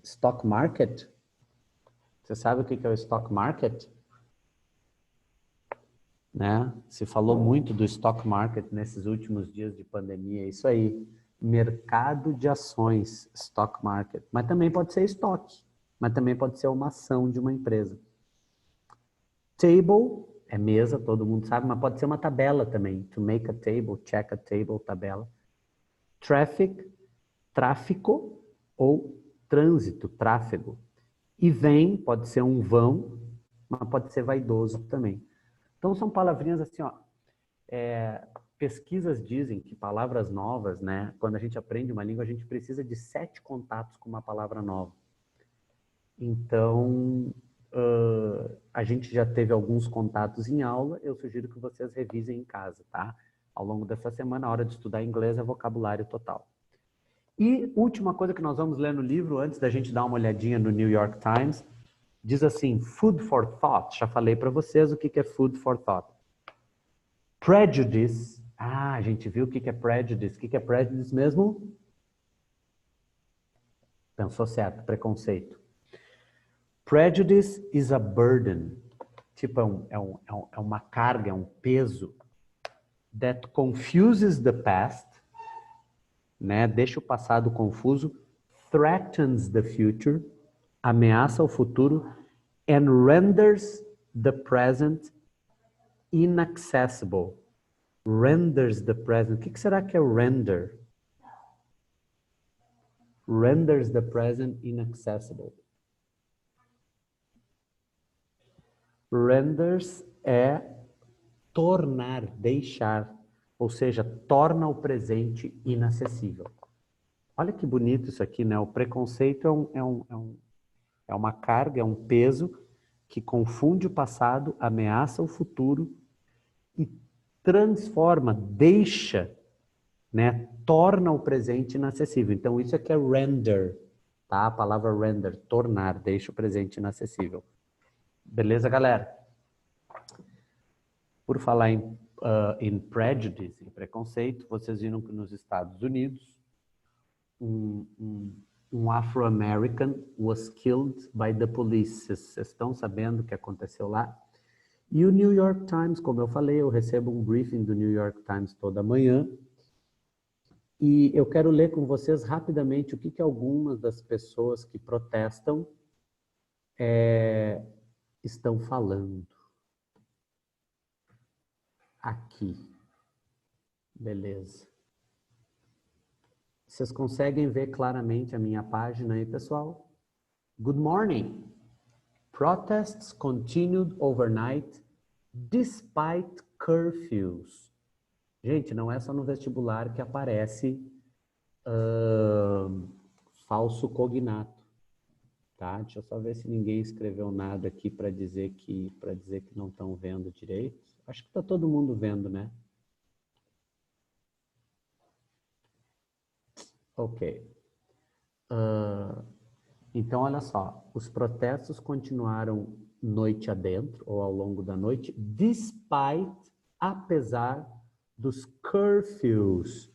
stock market? Você sabe o que é o stock market? Né? Se falou muito do stock market nesses últimos dias de pandemia, é isso aí. Mercado de ações, stock market. Mas também pode ser estoque, mas também pode ser uma ação de uma empresa. Table é mesa, todo mundo sabe, mas pode ser uma tabela também. To make a table, check a table, tabela. Traffic, tráfico ou trânsito, tráfego. E vem, pode ser um vão, mas pode ser vaidoso também. Então são palavrinhas assim, ó. Pesquisas dizem que palavras novas, né? Quando a gente aprende uma língua, a gente precisa de 7 contatos com uma palavra nova. Então, a gente já teve alguns contatos em aula, eu sugiro que vocês revisem em casa, tá? Ao longo dessa semana, a hora de estudar inglês é vocabulário total. E última coisa que nós vamos ler no livro, antes da gente dar uma olhadinha no New York Times, diz assim, food for thought. Já falei para vocês o que é food for thought. Prejudice. A gente viu o que é prejudice. O que é prejudice mesmo? Pensou certo, preconceito. Prejudice is a burden. Tipo, é uma carga, é um peso that confuses the past, né? Deixa o passado confuso, threatens the future, ameaça o futuro, and renders the present inaccessible. Renders the present. O que será que é render? Renders the present inaccessible. Renders é tornar, deixar, ou seja, torna o presente inacessível. Olha que bonito isso aqui, né? O preconceito é uma carga, é um peso que confunde o passado, ameaça o futuro e transforma, deixa, né? Torna o presente inacessível. Então, isso aqui é render, tá? A palavra render, tornar, deixa o presente inacessível. Beleza, galera? Por falar em prejudice, em preconceito, vocês viram que nos Estados Unidos, um Afro-American was killed by the police. Vocês estão sabendo o que aconteceu lá? E o New York Times, como eu falei, eu recebo um briefing do New York Times toda manhã. E eu quero ler com vocês rapidamente o que algumas das pessoas que protestam estão falando. Aqui. Beleza. Vocês conseguem ver claramente a minha página aí, pessoal? Good morning. Protests continued overnight despite curfews. Gente, não é só no vestibular que aparece falso cognato, tá? Deixa eu só ver se ninguém escreveu nada aqui para dizer que não estão vendo direito. Acho que está todo mundo vendo, né? Ok. Então, olha só, os protestos continuaram noite adentro, ou ao longo da noite, apesar dos curfews.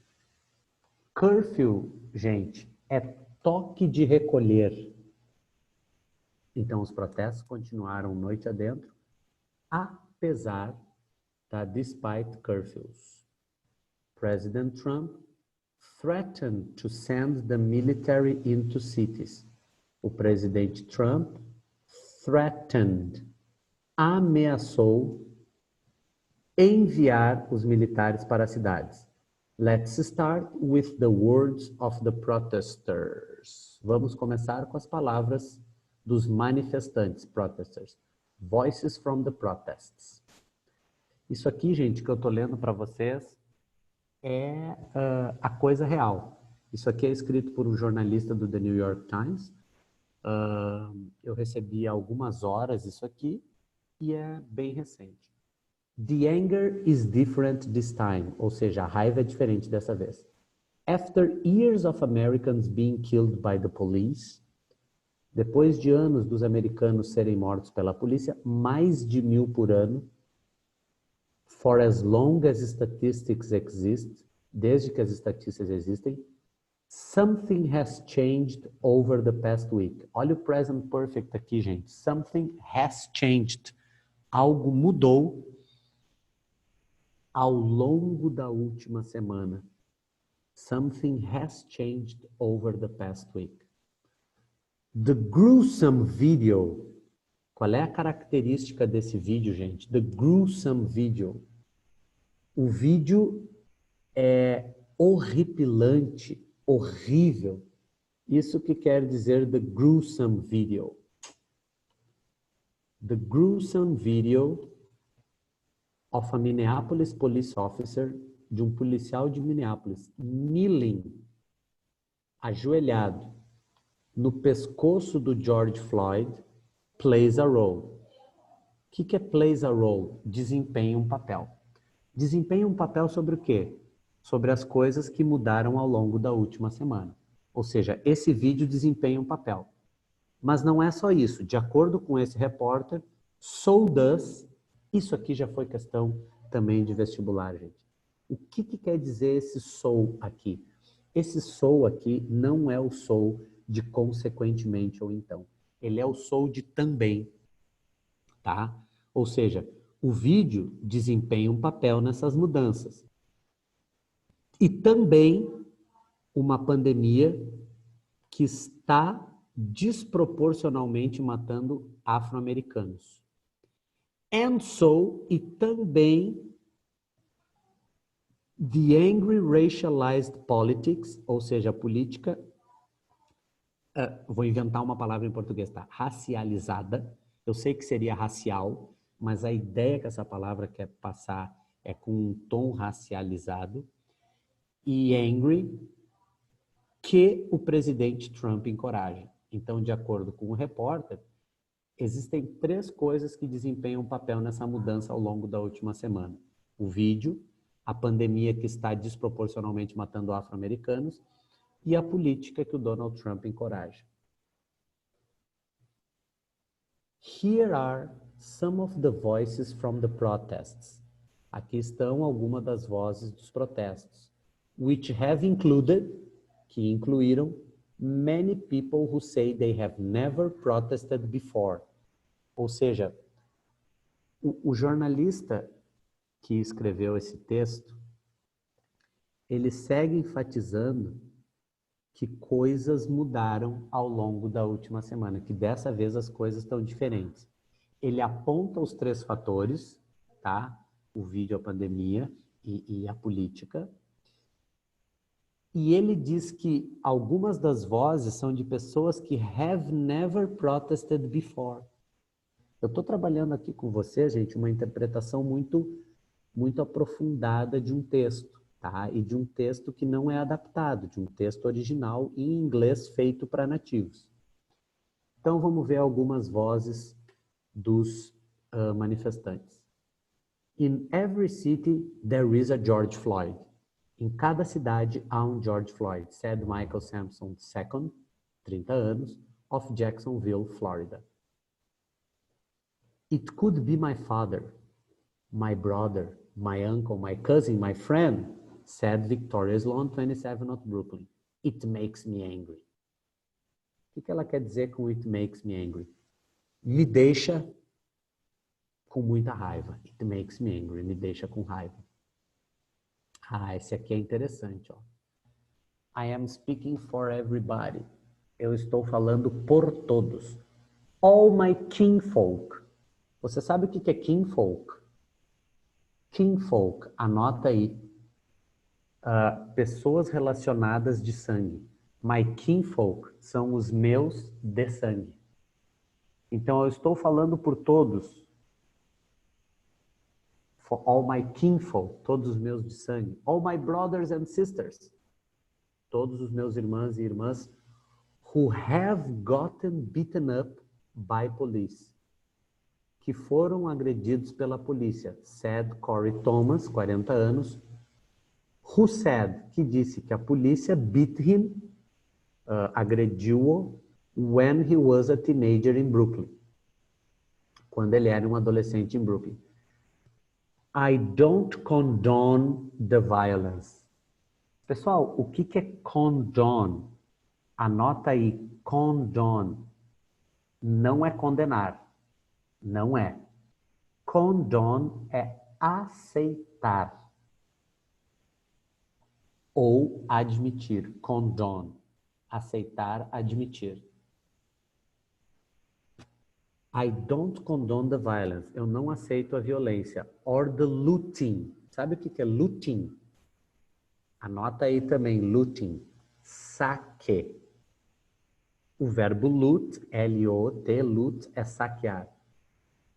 Curfew, gente, é toque de recolher. Então, os protestos continuaram noite adentro, apesar da despite curfews. President Trump threatened to send the military into cities. O presidente Trump ameaçou enviar os militares para as cidades. Let's start with the words of the protesters. Vamos começar com as palavras dos manifestantes, protesters. Voices from the protests. Isso aqui, gente, que eu estou lendo para vocês é a coisa real. Isso aqui é escrito por um jornalista do The New York Times. Eu recebi há algumas horas isso aqui e é bem recente. The anger is different this time, ou seja, a raiva é diferente dessa vez. After years of Americans being killed by the police, depois de anos dos americanos serem mortos pela polícia, mais de 1.000 por ano, for as long as statistics exist, desde que as estatísticas existem, something has changed over the past week. Olha o present perfect aqui, gente. Something has changed. Algo mudou ao longo da última semana. Something has changed over the past week. The gruesome video. Qual é a característica desse vídeo, gente? The gruesome video. O vídeo é horripilante, horrível. Isso que quer dizer the gruesome video. The gruesome video of a Minneapolis police officer, de um policial de Minneapolis, kneeling, ajoelhado, no pescoço do George Floyd, plays a role. O que é plays a role? Desempenha um papel. Desempenha um papel sobre o quê? Sobre as coisas que mudaram ao longo da última semana. Ou seja, esse vídeo desempenha um papel. Mas não é só isso. De acordo com esse repórter, so does. Isso aqui já foi questão também de vestibular, gente. O que quer dizer esse so aqui? Esse so aqui não é o so de consequentemente ou então. Ele é o so de também, tá? Ou seja, o vídeo desempenha um papel nessas mudanças. E também uma pandemia que está desproporcionalmente matando afro-americanos. And so, e também the angry racialized politics, ou seja, a política, vou inventar uma palavra em português, tá? Racializada. Eu sei que seria racial, mas a ideia que essa palavra quer passar é com um tom racializado. E angry, que o presidente Trump encoraja. Então, de acordo com o repórter, existem 3 coisas que desempenham um papel nessa mudança ao longo da última semana. O vídeo, a pandemia que está desproporcionalmente matando afro-americanos e a política que o Donald Trump encoraja. Here are some of the voices from the protests. Aqui estão algumas das vozes dos protestos. Which have included, que incluíram, many people who say they have never protested before. Ou seja, o jornalista que escreveu esse texto, ele segue enfatizando que coisas mudaram ao longo da última semana, que dessa vez as coisas estão diferentes. Ele aponta os 3 fatores, tá? O vídeo, a pandemia e a política. E ele diz que algumas das vozes são de pessoas que have never protested before. Eu estou trabalhando aqui com você, gente, uma interpretação muito aprofundada de um texto, tá? E de um texto que não é adaptado, de um texto original em inglês feito para nativos. Então, vamos ver algumas vozes dos manifestantes. In every city, there is a George Floyd. Em cada cidade há um George Floyd, said Michael Sampson II, 30 anos, of Jacksonville, Florida. It could be my father, my brother, my uncle, my cousin, my friend, said Victoria Sloan, 27 of Brooklyn. It makes me angry. O que ela quer dizer com it makes me angry? Me deixa com muita raiva. It makes me angry. Me deixa com raiva. Ah, esse aqui é interessante, ó. I am speaking for everybody. Eu estou falando por todos. All my kinfolk. Você sabe o que é kinfolk? Kinfolk, anota aí. Pessoas relacionadas de sangue. My kinfolk são os meus de sangue. Então, eu estou falando por todos. For all my kinfolk, todos os meus de sangue. All my brothers and sisters, todos os meus irmãos e irmãs who have gotten beaten up by police, que foram agredidos pela polícia. Said Corey Thomas, 40 anos, who said, que disse que a polícia beat him, agrediu-o, when he was a teenager in Brooklyn, quando ele era um adolescente em Brooklyn. I don't condone the violence. Pessoal, o que é condone? Anota aí, condone. Não é condenar. Não é. Condone é aceitar. Ou admitir. Condone. Aceitar, admitir. I don't condone the violence. Eu não aceito a violência. Or the looting. Sabe o que é looting? Anota aí também, looting. Saque. O verbo loot, L-O-T, loot, é saquear.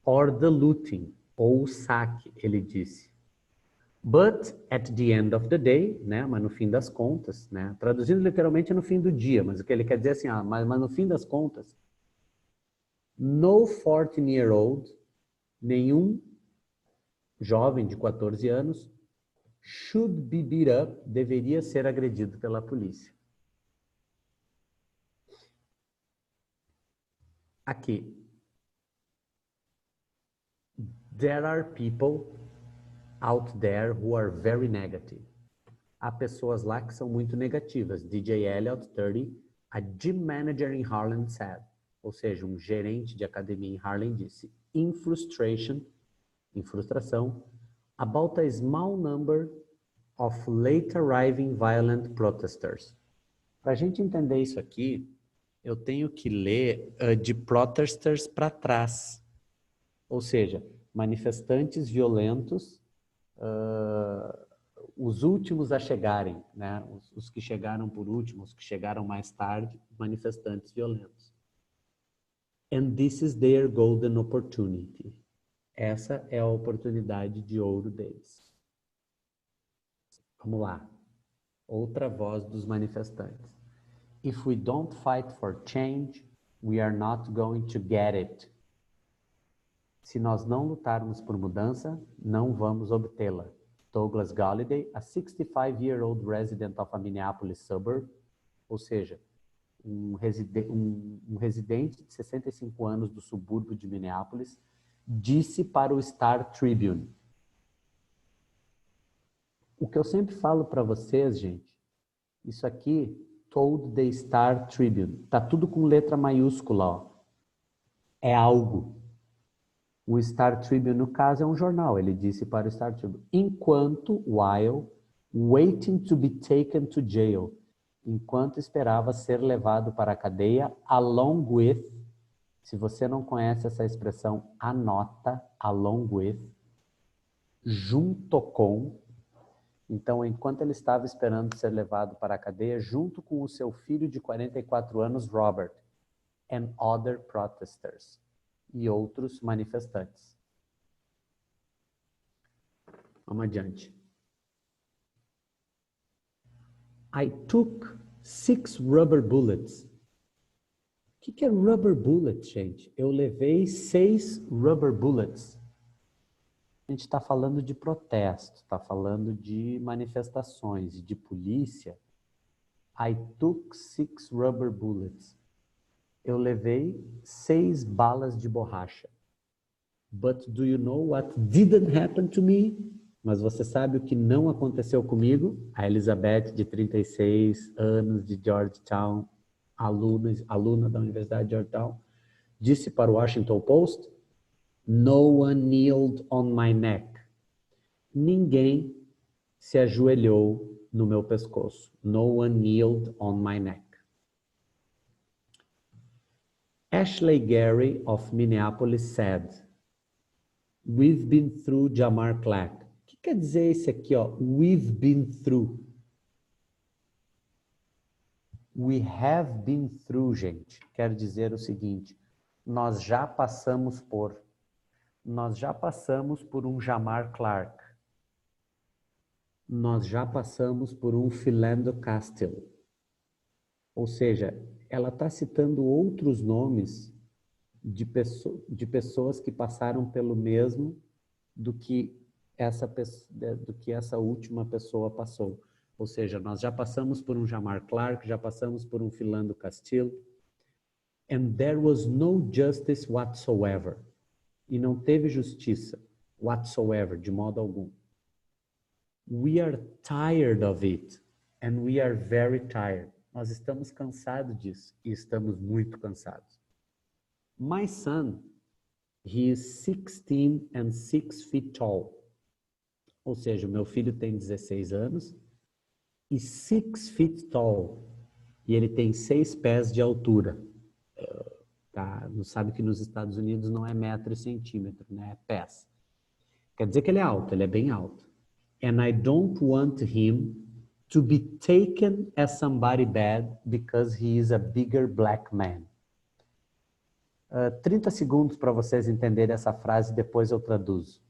Or the looting, ou saque, ele disse. But at the end of the day, né, mas no fim das contas, né, traduzindo literalmente no fim do dia, mas o que ele quer dizer é assim, mas no fim das contas, no 14-year-old, nenhum jovem de 14 anos, should be beat up, deveria ser agredido pela polícia. Aqui. There are people out there who are very negative. Há pessoas lá que são muito negativas. DJ Elliott, 30, a gym manager in Harlem said, ou seja, um gerente de academia em Harlem disse, in frustration, em frustração, about a small number of late arriving violent protesters. Para a gente entender isso aqui, eu tenho que ler de protesters para trás. Ou seja, manifestantes violentos, os últimos a chegarem, né? Os que chegaram por último, os que chegaram mais tarde, manifestantes violentos. And this is their golden opportunity. Essa é a oportunidade de ouro deles. Vamos lá. Outra voz dos manifestantes. If we don't fight for change, we are not going to get it. Se nós não lutarmos por mudança, não vamos obtê-la. Douglas Golliday, a 65-year-old resident of a Minneapolis suburb, ou seja, um residente de 65 anos do subúrbio de Minneapolis, disse para o Star Tribune. O que eu sempre falo para vocês, gente, isso aqui, told the Star Tribune, tá tudo com letra maiúscula, ó. É algo. O Star Tribune, no caso, é um jornal. Ele disse para o Star Tribune, while waiting to be taken to jail, enquanto esperava ser levado para a cadeia, along with, se você não conhece essa expressão, anota, along with, junto com, Então, enquanto ele estava esperando ser levado para a cadeia, junto com o seu filho de 44 anos, Robert, and other protesters, e outros manifestantes. Vamos adiante. I took 6 rubber bullets. O que é rubber bullet, gente? Eu levei 6 rubber bullets. A gente está falando de protesto, está falando de manifestações, de polícia. I took 6 rubber bullets. Eu levei 6 balas de borracha. But do you know what didn't happen to me? Mas você sabe o que não aconteceu comigo? A Elizabeth, de 36 anos, de Georgetown, aluna da Universidade de Georgetown, disse para o Washington Post, no one kneeled on my neck. Ninguém se ajoelhou no meu pescoço. No one kneeled on my neck. Ashley Gary of Minneapolis said, we've been through Jamar Clark. O que quer dizer isso aqui, ó? We've been through. We have been through, gente. Quer dizer o seguinte, nós já passamos por um Jamar Clark. Nós já passamos por um Philando Castile. Ou seja, ela está citando outros nomes de pessoas que passaram pelo mesmo do que essa última pessoa passou. Ou seja, nós já passamos por um Jamar Clark, já passamos por um Philando Castile, and there was no justice whatsoever. E não teve justiça whatsoever, de modo algum. We are tired of it, and we are very tired. Nós estamos cansados disso, e estamos muito cansados. My son, he is 16 and 6 feet tall. Ou seja, o meu filho tem 16 anos e 6 feet tall. E ele tem 6 pés de altura. Tá? Não sabe que nos Estados Unidos não é metro e centímetro, né? É pés. Quer dizer que ele é alto, ele é bem alto. And I don't want him to be taken as somebody bad because he is a bigger black man. 30 segundos para vocês entenderem essa frase, depois eu traduzo.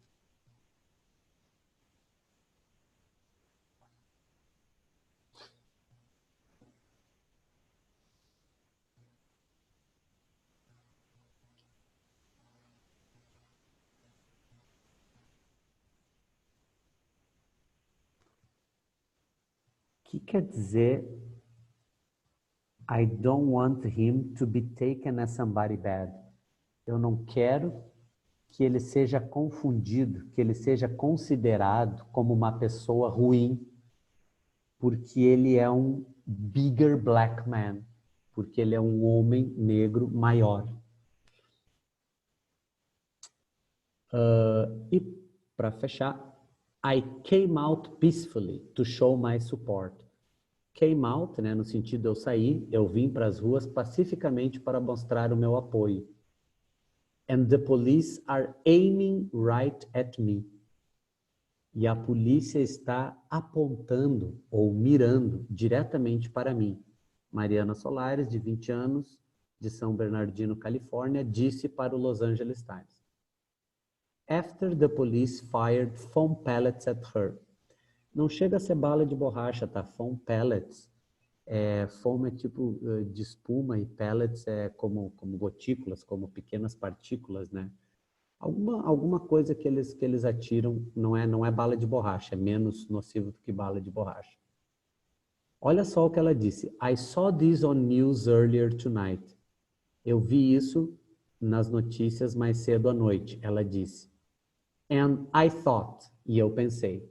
O que quer dizer I don't want him to be taken as somebody bad? Eu não quero que ele seja confundido, que ele seja considerado como uma pessoa ruim, porque ele é um bigger black man, porque ele é um homem negro maior. E para fechar, I came out peacefully to show my support. Came out, né, no sentido eu saí, eu vim para as ruas pacificamente para mostrar o meu apoio. And the police are aiming right at me. E a polícia está apontando ou mirando diretamente para mim. Mariana Solares, de 20 anos, de São Bernardino, Califórnia, disse para o Los Angeles Times. After the police fired foam pellets at her. Não chega a ser bala de borracha, tá? Foam pellets. Foam é tipo de espuma e pellets é como gotículas, como pequenas partículas, né? Alguma coisa que eles atiram não é bala de borracha, é menos nocivo do que bala de borracha. Olha só o que ela disse. I saw this on news earlier tonight. Eu vi isso nas notícias mais cedo à noite, ela disse. And I thought, e eu pensei,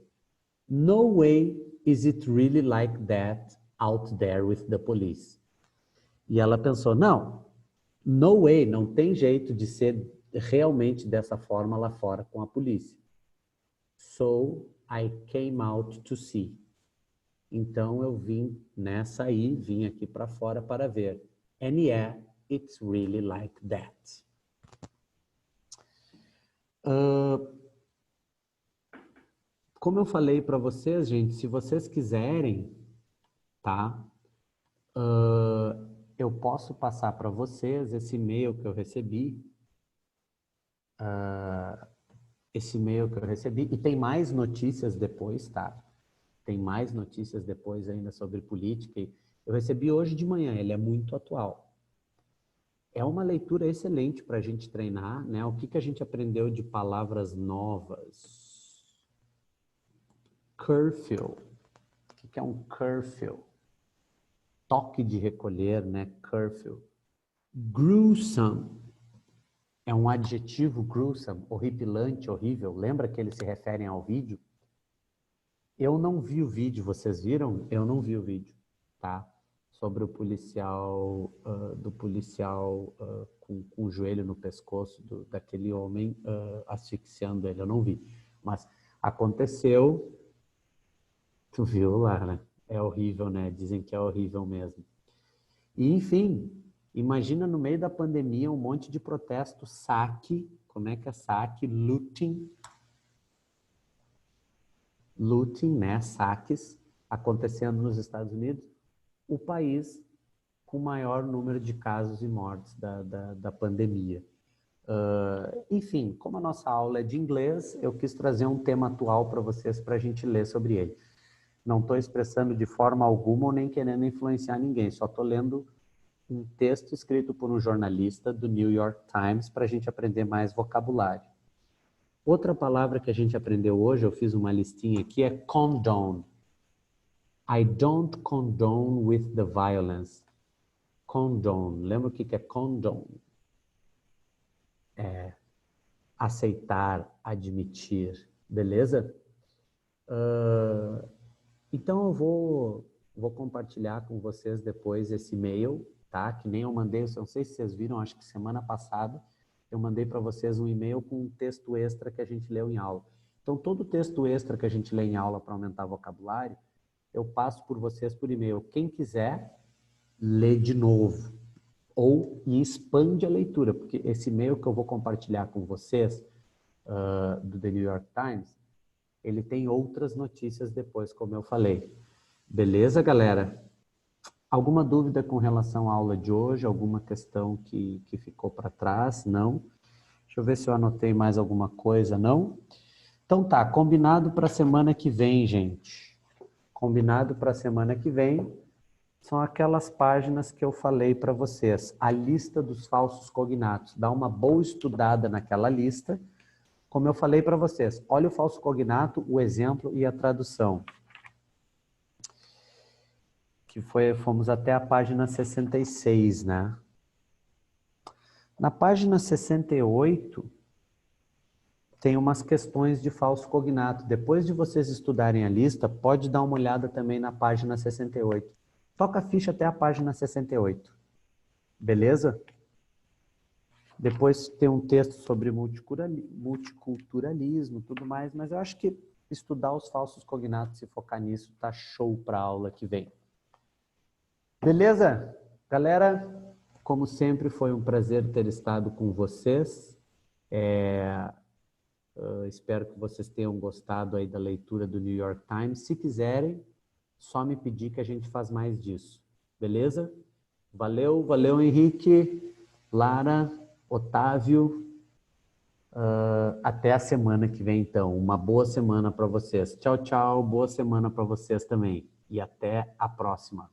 no way is it really like that out there with the police. E ela pensou, não, no way, não tem jeito de ser realmente dessa forma lá fora com a polícia. So, I came out to see. Então, eu vim vim aqui para fora para ver. And yeah, it's really like that. Como eu falei para vocês, gente, se vocês quiserem, tá? Eu posso passar para vocês esse e-mail que eu recebi. Esse e-mail que eu recebi. E tem mais notícias depois, tá? Tem mais notícias depois ainda sobre política. Eu recebi hoje de manhã, ele é muito atual. É uma leitura excelente para a gente treinar, né? O que, que a gente aprendeu de palavras novas? Curfew. O que, que é um curfew? Toque de recolher, né? Curfew. Gruesome. É um adjetivo gruesome, horripilante, horrível. Lembra que eles se referem ao vídeo? Eu não vi o vídeo, vocês viram? Eu não vi o vídeo, tá? Sobre o policial, do policial com o joelho no pescoço daquele homem asfixiando ele, eu não vi. Mas aconteceu, tu viu lá, né? É horrível, né? Dizem que é horrível mesmo. E, enfim, imagina no meio da pandemia um monte de protesto, saque, como é que é saque? Looting, né? Saques acontecendo nos Estados Unidos, o país com o maior número de casos e mortes da pandemia. Enfim, como a nossa aula é de inglês, eu quis trazer um tema atual para vocês, para a gente ler sobre ele. Não estou expressando de forma alguma ou nem querendo influenciar ninguém, só estou lendo um texto escrito por um jornalista do New York Times para a gente aprender mais vocabulário. Outra palavra que a gente aprendeu hoje, eu fiz uma listinha aqui, é condone. I don't condone with the violence. Condone. Lembra o que é condone? É aceitar, admitir. Beleza? Então eu vou compartilhar com vocês depois esse e-mail, tá? Que nem eu mandei, eu não sei se vocês viram, acho que semana passada, eu mandei para vocês um e-mail com um texto extra que a gente leu em aula. Então todo o texto extra que a gente lê em aula para aumentar vocabulário, eu passo por vocês por e-mail. Quem quiser, lê de novo. E expande a leitura, porque esse e-mail que eu vou compartilhar com vocês, do The New York Times, ele tem outras notícias depois, como eu falei. Beleza, galera? Alguma dúvida com relação à aula de hoje? Alguma questão que ficou para trás? Não? Deixa eu ver se eu anotei mais alguma coisa. Não? Então tá, combinado para a semana que vem, gente. Combinado para a semana que vem são aquelas páginas que eu falei para vocês. A lista dos falsos cognatos. Dá uma boa estudada naquela lista. Como eu falei para vocês, olha o falso cognato, o exemplo e a tradução. Fomos até a página 66, né? Na página 68, tem umas questões de falso cognato. Depois de vocês estudarem a lista, pode dar uma olhada também na página 68. Toca a ficha até a página 68. Beleza? Depois tem um texto sobre multiculturalismo e tudo mais, mas eu acho que estudar os falsos cognatos e focar nisso tá show para a aula que vem. Beleza? Galera, como sempre, foi um prazer ter estado com vocês. Espero que vocês tenham gostado aí da leitura do New York Times. Se quiserem, só me pedir que a gente faz mais disso. Beleza? Valeu, valeu, Henrique, Lara, Otávio. Até a semana que vem, então. Uma boa semana para vocês. Tchau, tchau. Boa semana para vocês também. E até a próxima.